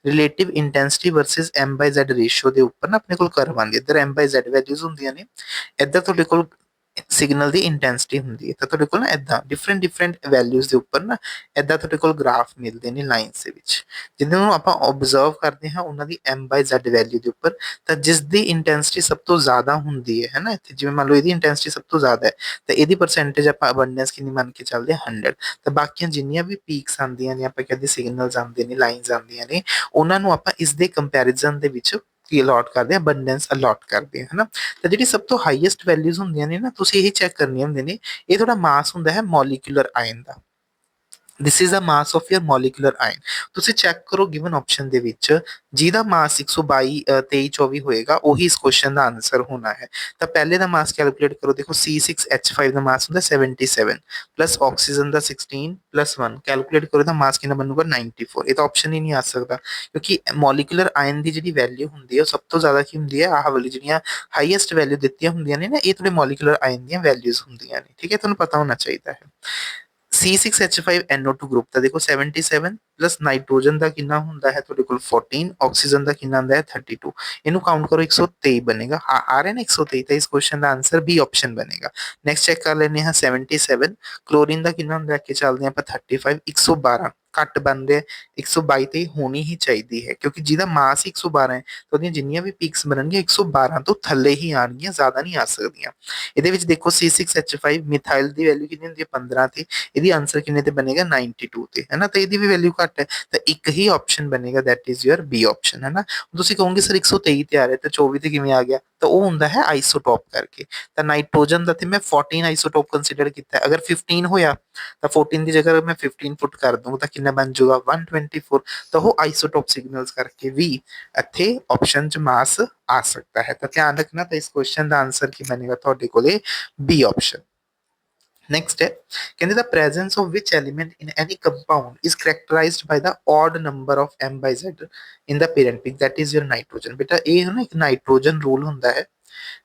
relative intensity versus m/z ratio ਦੇ ਉੱਪਰ ਨਾ ਆਪਣੇ ਕੋਲ ਕਰਵ ਆਉਂਦੀ ਹੈ। ਇੱਧਰ m/z ਵੈਲਿਊਜ਼ ਹੁੰਦੀਆਂ ਨੇ, ਇੱਧਰ ਤੁਹਾਡੇ ਕੋਲ ਸਿਗਨਲ ਦੀ ਇੰਟੈਂਸਿਟੀ ਹੁੰਦੀ ਹੈ। ਤਾਂ ਤੁਹਾਡੇ ਕੋਲ ਨਾ ਇੱਦਾਂ ਡਿਫਰੈਂਟ ਵੈਲਿਊਜ਼ ਦੇ ਉੱਪਰ ਨਾ ਇੱਦਾਂ ਤੁਹਾਡੇ ਕੋਲ ਗ੍ਰਾਫ ਮਿਲਦੇ ਨੇ ਲਾਈਨਸ ਦੇ ਵਿੱਚ, ਜਿਹਨਾਂ ਨੂੰ ਆਪਾਂ ਓਬਜ਼ਰਵ ਕਰਦੇ ਹਾਂ ਉਹਨਾਂ ਦੀ m/z ਵੈਲਿਊ ਦੇ ਉੱਪਰ। ਤਾਂ ਜਿਸ ਦੀ ਇੰਟੈਂਸਿਟੀ ਸਭ ਤੋਂ ਜ਼ਿਆਦਾ ਹੁੰਦੀ ਹੈ ਨਾ, ਇੱਥੇ ਜਿਵੇਂ ਮੰਨ ਲਓ ਇਹਦੀ ਇੰਟੈਂਸਿਟੀ ਸਭ ਤੋਂ ਜ਼ਿਆਦਾ ਹੈ ਤਾਂ ਇਹਦੀ ਪਰਸੈਂਟੇਜ ਆਪਾਂ ਅਬੰਡੈਂਸ ਕਿੰਨੀ ਮੰਨ ਕੇ ਚੱਲਦੇ ਹਾਂ 100। ਤਾਂ ਬਾਕੀਆਂ ਜਿੰਨੀਆਂ ਵੀ ਪੀਕਸ ਆਉਂਦੀਆਂ ਨੇ ਆਪਾਂ ਕਹਿੰਦੇ ਸਿਗਨਲਸ ਆਉਂਦੇ ਨੇ, ਲਾਈਨਸ ਆਉਂਦੀਆਂ ਨੇ, ਉਹਨਾਂ ਨੂੰ ਆਪਾਂ ਇਸ ਦੇ ਕੰਪੈਰੀਜ਼ਨ ਦੇ ਵਿੱਚ ਕੀ ਅਲੋਟ ਕਰਦੇ ਹਾਂ, ਅਬੰਡੈਂਸ ਅਲੋਟ ਕਰਦੇ ਹਾਂ, ਹੈ ਨਾ। ਤਾਂ ਜਿਹੜੀ ਸਭ ਤੋਂ ਹਾਈਐਸਟ ਵੈਲਿਊਜ਼ ਹੁੰਦੀਆਂ ਨੇ ਨਾ, ਤੁਸੀਂ ਇਹ ਚੈੱਕ ਕਰਨੀਆਂ ਹੁੰਦੀਆਂ ਨੇ, ਇਹ ਤੁਹਾਡਾ ਮਾਸ ਹੁੰਦਾ ਹੈ molecular ion the. This is the mass of your molecular ion. ਤੁਸੀਂ ਚੈੱਕ ਕਰੋ ਗਿਵਨ ਆਪਸ਼ਨ ਦੇ ਵਿੱਚ ਜਿਹਦਾ ਮਾਸ 122 23 24 ਹੋਏਗਾ ਉਹੀ ਇਸ ਕੁਐਸਚਨ ਦਾ ਆਨਸਰ ਹੋਣਾ ਹੈ। ਤਾਂ ਪਹਿਲੇ ਦਾ ਮਾਸ ਕੈਲਕੂਲੇਟ ਕਰੋ, ਦੇਖੋ C6H5 ਦਾ ਮਾਸ ਹੁੰਦਾ 77 ਪਲੱਸ ਆਕਸੀਜਨ ਦਾ 16 ਪਲੱਸ 1 ਕੈਲਕੂਲੇਟ ਕਰੋ ਤਾਂ ਮਾਸ ਕਿੰਨਾ ਬਣੂਗਾ 94। ਇਹ ਤਾਂ ਆਪਸ਼ਨ ਹੀ ਨਹੀਂ ਆ ਸਕਦਾ ਕਿਉਂਕਿ ਮੋਲੀਕੂਲਰ ਆਇਨ ਦੀ ਜਿਹੜੀ ਵੈਲਿਊ ਹੁੰਦੀ ਹੈ ਉਹ ਸਭ ਤੋਂ ਜ਼ਿਆਦਾ ਕੀ ਹੁੰਦੀ ਹੈ, ਆਹ ਵਾਲੀ ਜਿਹੜੀਆਂ ਹਾਈਐਸਟ ਵੈਲਿਊ ਦਿੱਤੀਆਂ ਹੁੰਦੀਆਂ ਨੇ ਨਾ, ਇਹ ਤੁਹਾਡੇ ਮੋਲੀਕੂਲਰ ਆਇਨ ਦੀਆਂ ਵੈਲਿਊਜ਼ ਹੁੰਦੀਆਂ ਨੇ। ਠੀਕ ਹੈ, ਤੁਹਾਨੂੰ ਪਤਾ ਹੋਣਾ ਚਾਹੀਦਾ ਹੈ। C6H5NO2 ਗਰੁੱਪ ਦਾ ਦੇਖੋ 77 ਪਲੱਸ ਨਾਈਟ੍ਰੋਜਨ ਦਾ ਕਿੰਨਾ ਹੁੰਦਾ ਹੈ ਤੁਹਾਡੇ ਕੋਲ 14, ਆਕਸੀਜਨ ਦਾ ਕਿੰਨਾ ਹੁੰਦਾ ਹੈ 32। ਇਹਨੂੰ ਕਾਊਂਟ ਕਰੋ 123 ਬਣੇਗਾ। ਆ ਰਿਹਾ ਨਾ 123, ਤਾਂ ਇਸ ਕੁਐਸਚਨ ਦਾ ਆਨਸਰ ਬੀ ਆਪਸ਼ਨ ਬਣੇਗਾ। ਨੈਕਸਟ ਚੈੱਕ ਕਰ ਲੈਂਦੇ ਹਾਂ 77 ਕਲੋਰੀਨ ਦਾ ਕਿੰਨਾ ਹੁੰਦਾ, ਲੈ ਕੇ ਚੱਲਦੇ ਹਾਂ ਆਪਾਂ 35, 112 ਘੱਟ ਬਣ ਰਿਹਾ, 122 ਤੇ ਹੋਣੀ ਹੀ ਚਾਹੀਦੀ ਹੈ ਕਿਉਂਕਿ ਜਿਹਦਾ ਮਾਸ 112 ਹੈ ਤਾਂ ਉਹਦੀਆਂ ਜਿੰਨੀਆਂ ਵੀ ਪੀਕਸ ਬਣਨਗੀਆਂ 112 ਤੋਂ ਥੱਲੇ ਹੀ ਆਣਗੀਆਂ, ਜ਼ਿਆਦਾ ਨਹੀਂ ਆ ਸਕਦੀਆਂ। ਇਹਦੇ ਵਿੱਚ ਦੇਖੋ C6H5 ਮਿਥਾਈਲ ਦੀ ਵੈਲਿਊ ਕਿੰਨੀ ਹੁੰਦੀ ਹੈ 15 ਤੇ, ਇਹਦੀ ਆਨਸਰ ਕਿੰਨੇ ਤੇ ਬਣੇਗਾ 92 ਤੇ, ਹੈ ਨਾ। ਤਾਂ ਇਹਦੀ ਵੀ ਵੈਲਿਊ ਘੱਟ ਹੈ ਤਾਂ ਇੱਕ ਹੀ ਆਪਸ਼ਨ ਬਣੇਗਾ, that is your B option, ਹੈ ਨਾ। ਤੁਸੀਂ ਕਹੋਗੇ ਸਰ 123 ਤੇ ਆ ਰਿਹਾ ਤਾਂ 24 ਤੇ ਕਿਵੇਂ ਆ ਗਿਆ, ਤਾਂ ਉਹ ਹੁੰਦਾ ਹੈ ਆਈਸੋਟੋਪ ਕਰਕੇ। ਤਾਂ ਨਾਈਟ੍ਰੋਜਨ ਦਾ ਤੇ ਮੈਂ 14 ਆਈਸੋਟੋਪ ਕੰਸੀਡਰ ਕੀਤਾ, ਅਗਰ 15 ਹੋਇਆ ਤਾਂ 14 ਦੀ ਜਗ੍ਹਾ ਮੈਂ 15 ਪੁੱਟ ਕਰ ਦੂੰਗਾ ਤਾਂ ਕਿੰਨਾ ਬਣ ਜਾਊਗਾ 124। ਤਾਂ ਉਹ ਆਈਸੋਟੋਪ ਸਿਗਨਲਸ ਕਰਕੇ ਵੀ ਇੱਥੇ ਆਪਸ਼ਨ ਚ ਮਾਸ ਆ ਸਕਦਾ ਹੈ। ਤਾਂ ਧਿਆਨ ਰੱਖਣਾ, ਤਾਂ ਇਸ ਕੁਐਸਚਨ ਦਾ ਆਨਸਰ ਕੀ ਬਣੇਗਾ ਤੁਹਾਡੇ ਕੋਲੇ ਬੀ ਆਪਸ਼ਨ। Next है, कहते the presence of which element in any compound is characterized by the odd number of m/z in the parent peak, that is your nitrogen। बेटा ਇਹ ਹੈ ਨਾ ਇੱਕ ਨਾਈਟ੍ਰੋਜਨ ਰੂਲ ਹੁੰਦਾ ਹੈ।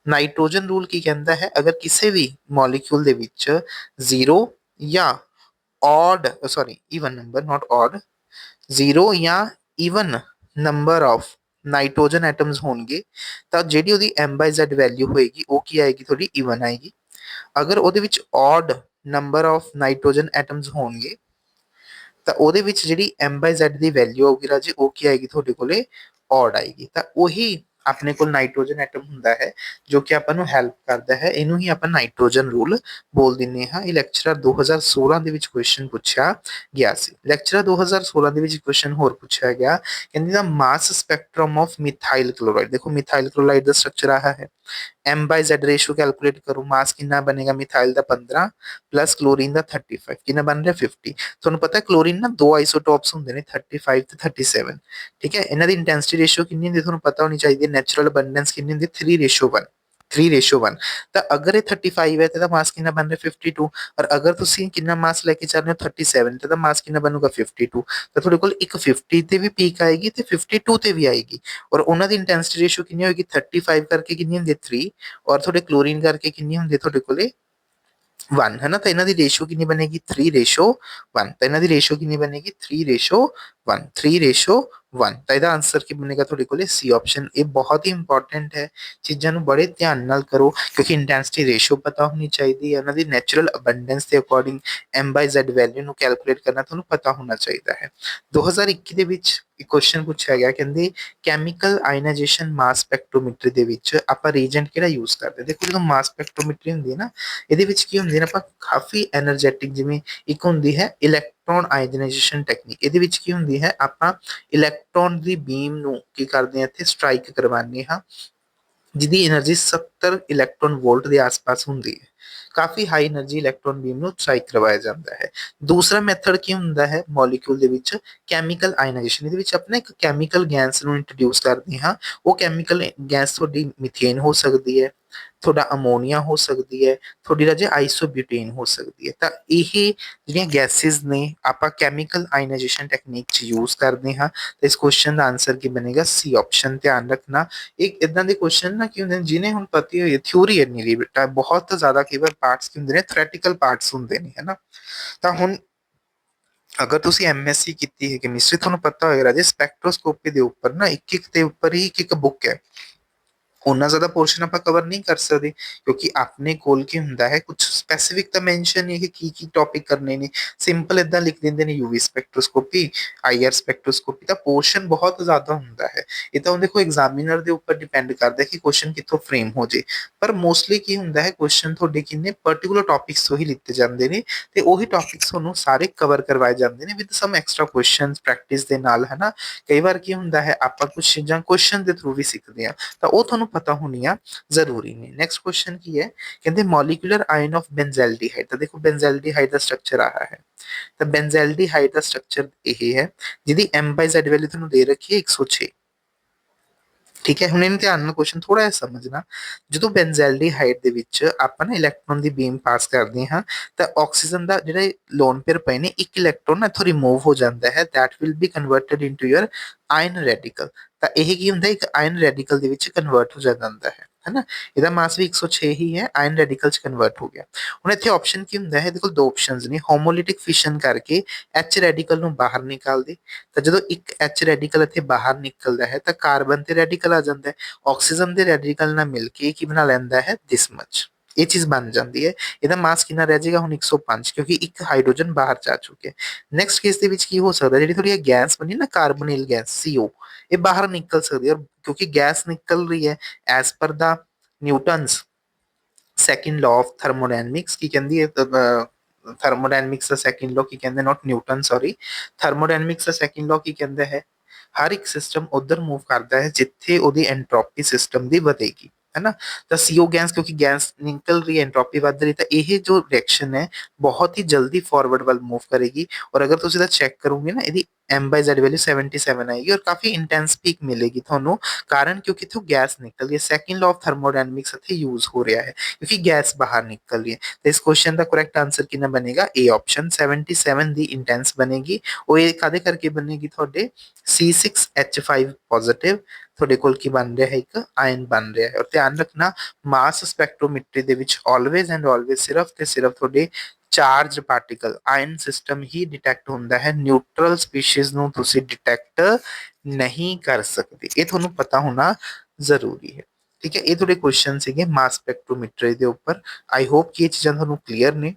ਨਾਈਟ੍ਰੋਜਨ ਰੂਲ ਕੀ ਕਹਿੰਦਾ ਹੈ, ਅਗਰ ਕਿਸੇ ਵੀ ਮੋਲੀਕਿਊਲ ਦੇ ਵਿੱਚ 0 ਜਾਂ odd sorry even number not odd 0 ਜਾਂ even number of nitrogen atoms ਹੋਣਗੇ ਤਾਂ ਜਿਹੜੀ ਉਹਦੀ m/z ਵੈਲਿਊ ਹੋਏਗੀ ਉਹ ਕੀ ਆਏਗੀ, ਤੁਹਾਡੀ even ਆਏਗੀ। ਅਗਰ ਉਹਦੇ ਵਿੱਚ odd number of nitrogen atoms ਹੋਣਗੇ ਤਾਂ ਉਹਦੇ ਵਿੱਚ ਜਿਹੜੀ m/z ਦੀ ਵੈਲਿਊ ਆਊਗੀ ਰਾਜੇ ਉਹ ਕੀ ਆਏਗੀ ਤੁਹਾਡੇ ਕੋਲੇ odd ਆਏਗੀ। ਤਾਂ ਉਹੀ ਆਪਣੇ ਕੋਲ ਨਾਈਟ੍ਰੋਜਨ ਐਟਮ ਹੁੰਦਾ ਹੈ ਜੋ ਕਿ ਆਪਾਂ ਨੂੰ ਹੈਲਪ ਕਰਦਾ ਹੈ, ਇਹਨੂੰ ਹੀ ਆਪਾਂ ਨਾਈਟ੍ਰੋਜਨ ਰੂਲ ਬੋਲ ਦਿੰਦੇ ਹਾਂ। ਇਹ ਲੈਕਚਰਰ 2016 ਦੇ ਵਿੱਚ ਕੁਐਸਚਨ ਪੁੱਛਿਆ ਗਿਆ ਸੀ। ਲੈਕਚਰਰ 2016 ਦੇ ਵਿੱਚ ਕੁਐਸਚਨ ਹੋਰ ਪੁੱਛਿਆ ਗਿਆ, ਕਹਿੰਦੇ ਦਾ ਮਾਸ ਸਪੈਕਟਰਮ ਆਫ ਮਿਥਾਈਲ ਕਲੋਰਾਈਡ। ਦੇਖੋ ਮਿਥਾਈਲ ਕਲੋਰਾਈਡ ਦਾ ਸਟਰਕਚਰ ਆਹ ਹੈ, m/z ਰੇਸ਼ੋ ਕੈਲਕੂਲੇਟ ਕਰੋ, ਮਾਸ ਕਿੰਨਾ ਬਣੇਗਾ ਮਿਥਾਈਲ ਦਾ 15 ਪਲੱਸ ਕਲੋਰੀਨ ਦਾ 35, ਕਿੰਨਾ ਬਣ ਰਿਹਾ 50। ਤੁਹਾਨੂੰ ਪਤਾ ਕਲੋਰੀਨ ਨਾ ਦੋ ਆਈਸੋਟੋਪਸ ਹੁੰਦੇ ਨੇ 35 ਤੇ 37। ਠੀਕ ਹੈ, ਇਹਨਾਂ ਦੀ ਇੰਟੈਂਸਿਟੀ ਰੇਸ਼ੋ ਕਿੰਨੀ ਹੁੰਦੀ ਤੁਹਾਨੂੰ ਪਤਾ ਹੋਣੀ ਚਾਹੀਦੀ ਹੈ। ਨੈਚੁਰਲ ਅਬੰਡੈਂਸ ਕਿੰਨੀ ਹੁੰਦੀ 3:1, 3:1। ਤਾਂ ਅਗਰ ਇਹ 35 ਹੈ ਤੇ ਇਹਦਾ ਮਾਸ ਕਿੰਨਾ ਬਣ ਰਿਹਾ 52। ਔਰ ਅਗਰ ਤੁਸੀਂ ਕਿੰਨਾ ਮਾਸ ਲੈ ਕੇ ਚੱਲ ਰਹੇ ਹੋ 37 ਤੇ ਇਹਦਾ ਮਾਸ ਕਿੰਨਾ ਬਣੂਗਾ 52। ਤਾਂ ਤੁਹਾਡੇ ਕੋਲ ਇੱਕ 50 ਤੇ ਵੀ ਪੀਕ ਆਏਗੀ ਤੇ 52 ਤੇ ਵੀ ਆਏਗੀ। ਔਰ ਉਹਨਾਂ ਦੀ ਇੰਟੈਂਸਿਟੀ ਰੇਸ਼ੋ ਕਿੰਨੀ ਹੋਏਗੀ 35 ਕਰਕੇ ਕਿੰਨੀ ਹੁੰਦੀ ਹੈ 3, ਔਰ ਤੁਹਾਡੇ ਕਲੋਰੀਨ ਕਰਕੇ ਕਿੰਨੀ ਹੁੰਦੀ ਹੈ ਤੁਹਾਡੇ ਕੋਲੇ 1, है ना। तो इन्हों की रेशो कितनी बनेगी 3:1। तो इन्हों की रेशो कितनी बनेगी 3:1, 3:1। तो ਇਹਦਾ ਆਨਸਰ ਕੀ ਬਣੇਗਾ ਤੁਹਾਡੇ ਕੋਲੇ ਸੀ ਆਪਸ਼ਨ। ਇਹ ਬਹੁਤ ਹੀ ਇੰਪੋਰਟੈਂਟ ਹੈ, ਚੀਜ਼ਾਂ ਨੂੰ ਬੜੇ ਧਿਆਨ ਨਾਲ ਕਰੋ ਕਿਉਂਕਿ ਇੰਟੈਂਸਿਟੀ ਰੇਸ਼ੋ ਪਤਾ ਹੋਣੀ ਚਾਹੀਦੀ ਹੈ, ਉਹਨਾਂ ਦੀ ਨੈਚੁਰਲ ਅਬੰਡੈਂਸ ਦੇ ਅਕੋਰਡਿੰਗ m/z ਵੈਲਿਊ ਨੂੰ ਕੈਲਕੂਲੇਟ ਕਰਨਾ ਤੁਹਾਨੂੰ ਪਤਾ ਹੋਣਾ ਚਾਹੀਦਾ ਹੈ। 2021 ਦੇ ਵਿੱਚ ਇੱਕ ਕੁਐਸਚਨ ਪੁੱਛਿਆ ਗਿਆ, ਕਹਿੰਦੇ ਕੈਮੀਕਲ ਆਇਨਾਈਜੇਸ਼ਨ ਮਾਸ ਸਪੈਕਟ੍ਰੋਮੈਟਰੀ ਦੇ ਵਿੱਚ ਆਪਾਂ ਰੀਜੈਂਟ ਕਿਹੜਾ ਯੂਜ਼ ਕਰਦੇ। ਦੇਖੋ ਜਦੋਂ ਮਾਸ ਸਪੈਕਟ੍ਰੋਮੈਟਰੀ ਹੁੰਦੀ ਹੈ ਨਾ, ਇਹਦੇ ਵਿੱਚ ਕੀ ਹੁੰਦੀ ਹੈ ਨਾ, ਆਪਾਂ ਕਾਫੀ ਐਨਰਜੈਟਿਕ, ਜਿਵੇਂ ਇੱਕ ਹੁੰਦੀ ਹੈ ਇਲੈਕਟ੍ਰੋਨ ਆਇਨਾਈਜੇਸ਼ਨ ਟੈਕਨੀਕ। ਇਹਦੇ ਵਿੱਚ ਕੀ ਹੁੰਦੀ ਹੈ, ਆਪਾਂ ਇਲੈਕਟ੍ਰੋਨ ਦੀ ਬੀਮ ਨੂੰ ਕੀ ਕਰਦੇ ਹਾਂ ਇੱਥੇ ਸਟ੍ਰਾਈਕ ਕਰਵਾਉਂਦੇ ਹਾਂ, ਜਿਹਦੀ એનર્ਜੀ 70 ਇਲੈਕਟ੍ਰੋਨ ਵੋਲਟ ਦੇ ਆਸ-ਪਾਸ ਹੁੰਦੀ ਹੈ। ਕਾਫੀ ਹਾਈ એનર્ਜੀ ਇਲੈਕਟ੍ਰੋਨ ਬੀਮ ਨੂੰ ਸਟ੍ਰਾਈਕ ਕਰਵਾਇਆ ਜਾਂਦਾ ਹੈ। ਦੂਸਰਾ ਮੈਥਡ ਕੀ ਹੁੰਦਾ ਹੈ ਮੋਲੀਕਿਊਲ ਦੇ ਵਿੱਚ ਕੈਮੀਕਲ ਆਇਨਾਈਜੇਸ਼ਨ। ਇਹਦੇ ਵਿੱਚ ਆਪਾਂ ਇੱਕ ਕੈਮੀਕਲ ਗੈਸ ਨੂੰ ਇੰਟਰੋਡਿਊਸ ਕਰਦੇ ਹਾਂ, ਉਹ ਕੈਮੀਕਲ ਗੈਸ ਤੁਹਾਡੀ ਮੀਥੇਨ ਹੋ ਸਕਦੀ ਹੈ, ਤੁਹਾਡਾ ਅਮੋਨੀਆ ਹੋ ਸਕਦੀ ਹੈ, ਤੁਹਾਡੀ ਰਾਜੇ ਆਈਸੋਬਿਊਟੇਨ ਹੋ ਸਕਦੀ ਹੈ। ਤਾਂ ਇਹ ਜਿਹੜੀਆਂ ਗੈਸਿਸ ਨੇ ਆਪਾਂ ਕੈਮੀਕਲ ਆਇਨਾਈਜੇਸ਼ਨ ਟੈਕਨੀਕ 'ਚ ਯੂਜ਼ ਕਰਦੇ ਹਾਂ। ਤੇ ਇਸ ਕੁਐਸਚਨ ਦਾ ਆਨਸਰ ਕੀ ਬਣੇਗਾ? ਸੀ ਆਪਸ਼ਨ। ਧਿਆਨ ਰੱਖਣਾ ਇੱਕ ਇਦਾਂ ਦੇ ਕੁਐਸਚਨ ਨਾ ਕੀ ਹੁੰਦੇ ਨੇ ਜਿਹਨੇ ਹੁਣ ਪਤੀ ਹੋਈ ਥਿਊਰੀ ਇੰਨੀ ਨਹੀਂ ਬੇਟਾ, ਬਹੁਤ ਜ਼ਿਆਦਾ ਕਈ ਵਾਰ ਪਾਰਟਸ ਕੀ ਹੁੰਦੇ ਨੇ ਥਿਓਰੈਟੀਕਲ ਪਾਰਟਸ ਹੁੰਦੇ ਨੇ, ਹੈ ਨਾ। ਤਾਂ ਹੁਣ ਅਗਰ ਤੁਸੀਂ ਐਮਐਸਸੀ ਕੀਤੀ ਹੈ ਕੈਮਿਸਟਰੀ, ਤੁਹਾਨੂੰ ਪਤਾ ਹੋਏਗਾ ਰਾਜੇ ਸਪੈਕਟ੍ਰੋਸਕੋਪੀ ਦੇ ਉੱਪਰ ਨਾ ਇੱਕ ਇੱਕ ਦੇ ਉੱਪਰ ਹੀ ਇੱਕ ਬੁੱਕ ਹੈ। ਉਹਨਾਂ ਜ਼ਿਆਦਾ ਪੋਰਸ਼ਨ ਆਪਾਂ ਕਵਰ ਨਹੀਂ ਕਰ ਸਕਦੇ ਕਿਉਂਕਿ ਆਪਣੇ ਕੋਲ ਕੀ ਹੁੰਦਾ ਹੈ ਕੁਝ ਸਪੈਸੀਫਿਕ ਤਾਂ ਮੈਂਸ਼ਨ ਨਹੀਂ ਕਿ ਕੀ ਟੌਪਿਕ ਕਰਨੇ ਨੇ। ਸਿੰਪਲ ਇਦਾਂ ਲਿਖ ਦਿੰਦੇ ਨੇ ਯੂਵੀ ਸਪੈਕਟ੍ਰੋਸਕੋਪੀ, ਆਈਆਰ ਸਪੈਕਟ੍ਰੋਸਕੋਪੀ। ਤਾਂ ਪੋਰਸ਼ਨ ਬਹੁਤ ਜ਼ਿਆਦਾ ਹੁੰਦਾ ਹੈ। ਇਹ ਤਾਂ ਦੇਖੋ ਐਗਜ਼ਾਮੀਨਰ ਦੇ ਉੱਪਰ ਡਿਪੈਂਡ ਕਰਦਾ ਕਿ ਕੁਐਸਚਨ ਕਿੱਥੋਂ ਫਰੇਮ ਹੋ ਜੇ। ਪਰ ਮੋਸਟਲੀ ਕੀ ਹੁੰਦਾ ਹੈ ਕੁਐਸਚਨ ਤੁਹਾਡੇ ਕਿੰਨੇ ਪਰਟੀਕੂਲਰ ਟੌਪਿਕਸ ਤੋਂ ਹੀ ਲਿੱਤੇ ਜਾਂਦੇ ਨੇ ਤੇ ਉਹੀ ਟੌਪਿਕਸ ਤੁਹਾਨੂੰ ਸਾਰੇ ਕਵਰ ਕਰਵਾਏ ਜਾਂਦੇ ਨੇ with some extra questions practice ਦੇ ਨਾਲ, ਹੈ ਨਾ। ਕਈ ਵਾਰ ਕੀ ਹੁੰਦਾ ਹੈ ਆਪਾਂ ਕੁਝ ਚੀਜ਼ਾਂ ਕੁਐਸਚਨ ਦੇ ਥਰੂ ਵੀ ਸਿੱਖਦੇ ਹਾਂ, ਤਾਂ ਉਹ ਤੁਹਾਨੂੰ ਪਤਾ ਹੋਣੀਆਂ ਜ਼ਰੂਰੀ ਨੇ। ਨੈਕਸਟ ਕੁਐਸਚਨ ਕੀ ਹੈ? ਕਹਿੰਦੇ ਮੋਲੀਕੂਲਰ ਆਇਨ ਆਫ ਬੈਂਜ਼ੈਲਡੀਹਾਈਡ। ਤਾਂ ਦੇਖੋ ਬੈਂਜ਼ੈਲਡੀਹਾਈਡ ਦਾ ਸਟਰਕਚਰ ਆ ਹੈ। ਤਾਂ ਬੈਂਜ਼ੈਲਡੀਹਾਈਡ ਦਾ ਸਟਰਕਚਰ ਇਹ ਹੈ ਜਿਹਦੀ M/Z ਵੈਲਿਊ ਤੁਹਾਨੂੰ ਦੇ ਰੱਖੀ ਹੈ 106। ਠੀਕ ਹੈ, ਹੁਣ ਇਹਨੂੰ ਧਿਆਨ ਨਾਲ ਕੁਐਸਚਨ ਥੋੜਾ ਜਿਹਾ ਸਮਝਣਾ। ਜਦੋਂ ਬੈਂਜ਼ੈਲਡੀਹਾਈਡ ਦੇ ਵਿੱਚ ਆਪਾਂ ਨਾ ਇਲੈਕਟ੍ਰੋਨ ਦੀ ਬੀਮ ਪਾਸ ਕਰਦੇ ਹਾਂ ਤਾਂ ਆਕਸੀਜਨ ਦਾ ਜਿਹੜੇ ਲੋਨ ਪੇਅਰ ਪਏ ਨੇ ਇੱਕ ਇਲੈਕਟ੍ਰੋਨ ਨਾ ਇੱਥੋਂ ਰਿਮੂਵ ਹੋ ਜਾਂਦਾ ਹੈ। That will be converted into your ion radical. ਤਾਂ ਇਹ ਕੀ ਹੁੰਦਾ ਇੱਕ ਆਇਨ ਰੈਡੀਕਲ ਦੇ ਵਿੱਚ ਕਨਵਰਟ ਹੋ ਜਾਂਦਾ ਹੈ ਨਾ। ਇਹਦਾ ਮਾਸ ਵੀ 106 ਹੀ ਹੈ, ਆਇਨ ਰੈਡੀਕਲ ਚ ਕਨਵਰਟ ਹੋ ਗਿਆ। ਹੁਣ ਇੱਥੇ ਆਪਸ਼ਨ ਕੀ ਹੁੰਦਾ ਹੈ? ਦੇਖੋ ਦੋ ਆਪਸ਼ਨਸ ਨੇ, ਹੋਮੋਲਿਟਿਕ ਫਿਸ਼ਨ ਕਰਕੇ H ਰੈਡੀਕਲ ਨੂੰ ਬਾਹਰ ਨਿਕਾਲ ਦੇ। ਤਾਂ ਜਦੋਂ ਇੱਕ H ਰੈਡੀਕਲ ਇੱਥੇ ਬਾਹਰ ਨਿਕਲਦਾ ਹੈ ਤਾਂ ਕਾਰਬਨ ਤੇ ਰੈਡੀਕਲ ਆ ਜਾਂਦਾ ਹੈ, ਆਕਸੀਜਨ ਦੇ ਰੈਡੀਕਲ ਨਾਲ ਮਿਲ ਕੇ ਕੀ ਬਣਾ ਲੈਂਦਾ ਹੈ? ਦਿਸ ਮਚ। ਇਹ ਚੀਜ਼ ਬਣ ਜਾਂਦੀ ਹੈ। ਇਹਦਾ ਮਾਸ ਕਿੰਨਾ ਰਹਿ ਜਾਏਗਾ ਹੁਣ? 105, ਕਿਉਂਕਿ ਇੱਕ ਹਾਈਡਰੋਜਨ ਬਾਹਰ ਜਾ ਚੁੱਕਿਆ। ਨੈਕਸਟ ਕੇਸ ਦੇ ਵਿੱਚ ਕੀ ਹੋ ਸਕਦਾ? ਜਿਹੜੀ ਥੋੜੀ ਗੈਸ ਬਣੀ ਨਾ ਕਾਰਬੋਨਿਲ ਗੈਸ CO, ਇਹ ਬਾਹਰ ਨਿਕਲ ਸਕਦੀ ਹੈ ਕਿਉਂਕਿ ਗੈਸ ਨਿਕਲ ਰਹੀ ਹੈ ਐਸ ਪਰ ਦਾ Newton's second law of thermodynamics. ਕੀ ਕਹਿੰਦੀ ਹੈ ਥਰਮੋਡਾਇਨਮਿਕਸ ਦਾ ਸੈਕਿੰਡ ਲਾਅ ਕੀ ਕਹਿੰਦੇ? ਨਾਟ ਨਿਊਟਨ, ਸੌਰੀ, ਥਰਮੋਡਾਇਨਮਿਕਸ ਦਾ ਸੈਕਿੰਡ ਲਾਅ ਕੀ ਕਹਿੰਦਾ ਹੈ? ਹਰ ਇੱਕ ਸਿਸਟਮ ਉਧਰ ਮੂਵ ਕਰਦਾ ਹੈ ਜਿੱਥੇ ਉਹਦੀ ਐਂਟਰੋਪੀ ਸਿਸਟਮ ਦੀ ਵਧੇਗੀ, ਹੈ ਨਾ। ਤਾਂ CO ਗੈਸ ਕਿਉਂਕਿ ਗੈਸ ਨਿਕਲ ਰਹੀ ਹੈ, ਐਂਟਰੋਪੀ ਵੱਧ ਰਹੀ, ਤਾਂ ਇਹ ਜੋ ਰਿਐਕਸ਼ਨ ਹੈ ਬਹੁਤ ਹੀ ਜਲਦੀ ਫਾਰਵਰਡ ਵੱਲ ਮੂਵ ਕਰੇਗੀ। ਔਰ ਅਗਰ ਤੁਸੀਂ ਇਹਦਾ ਚੈੱਕ ਕਰੋਗੇ ਨਾ ਇਹਦੀ M/Z ਵੈਲਿਊ 77 ਆਏਗੀ ਔਰ ਕਾਫੀ ਇੰਟੈਂਸ ਪੀਕ ਮਿਲੇਗੀ ਤੁਹਾਨੂੰ। ਕਾਰਨ ਕਿਉਂਕਿ ਇੱਥੋਂ ਗੈਸ ਨਿਕਲ ਰਹੀ ਹੈ। ਸੈਕਿੰਡ ਲਾਅ ਆਫ ਥਰਮੋਡਾਇਨਮਿਕਸ ਇੱਥੇ ਯੂਜ਼ ਹੋ ਰਿਹਾ ਹੈ ਕਿਉਂਕਿ ਗੈਸ ਬਾਹਰ ਨਿਕਲ ਰਹੀ ਹੈ। ਤੇ ਇਸ ਕੁਐਸਚਨ ਦਾ ਕਰੈਕਟ ਆਨਸਰ ਕਿੰਨਾ ਬਣੇਗਾ? A ਆਪਸ਼ਨ 77 ਦੀ ਇੰਟੈਂਸ ਬਣੇਗੀ। ਉਹ ਇਹ ਕਾਦੇ ਕਰਕੇ ਬਣੇਗੀ? ਤੁਹਾਡੇ C6H5 ਪੋਜ਼ਿਟਿਵ ਤੁਹਾਡੇ ਕੋਲ ਕੀ ਬਣ ਰਿਹਾ ਹੈ? ਇੱਕ ਆਇਨ ਬਣ ਰਿਹਾ ਹੈ। ਔਰ ਧਿਆਨ ਰੱਖਣਾ ਮਾਸ ਸਪੈਕਟ੍ਰੋਮੈਟਰੀ ਦੇ ਵਿੱਚ ਆਲਵੇਜ਼ ਐਂਡ ਆਲਵੇਜ਼ ਸਿਰਫ ਤੇ ਸਿਰਫ ਤੁਹਾਡੇ ਚਾਰਜ ਪਾਰਟੀਕਲ ਆਇਨ ਸਿਸਟਮ ਹੀ ਡਿਟੈਕਟ ਹੁੰਦਾ ਹੈ। ਨਿਊਟਰਲ ਸਪੀਸੀਜ਼ ਨੂੰ ਤੁਸੀਂ ਡਿਟੈਕਟ ਨਹੀਂ ਕਰ ਸਕਦੇ, ਇਹ ਤੁਹਾਨੂੰ ਪਤਾ ਹੋਣਾ ਜ਼ਰੂਰੀ ਹੈ। ਠੀਕ ਹੈ, ਇਹ ਤੁਹਾਡੇ ਕੁਐਸਚਨ ਸੀਗੇ ਮਾਸ ਸਪੈਕਟ੍ਰੋਮੈਟਰੀ ਦੇ ਉੱਪਰ। ਆਈ ਹੋਪ ਕਿ ਇਹ ਚੀਜ਼ਾਂ ਤੁਹਾਨੂੰ ਕਲੀਅਰ ਨੇ।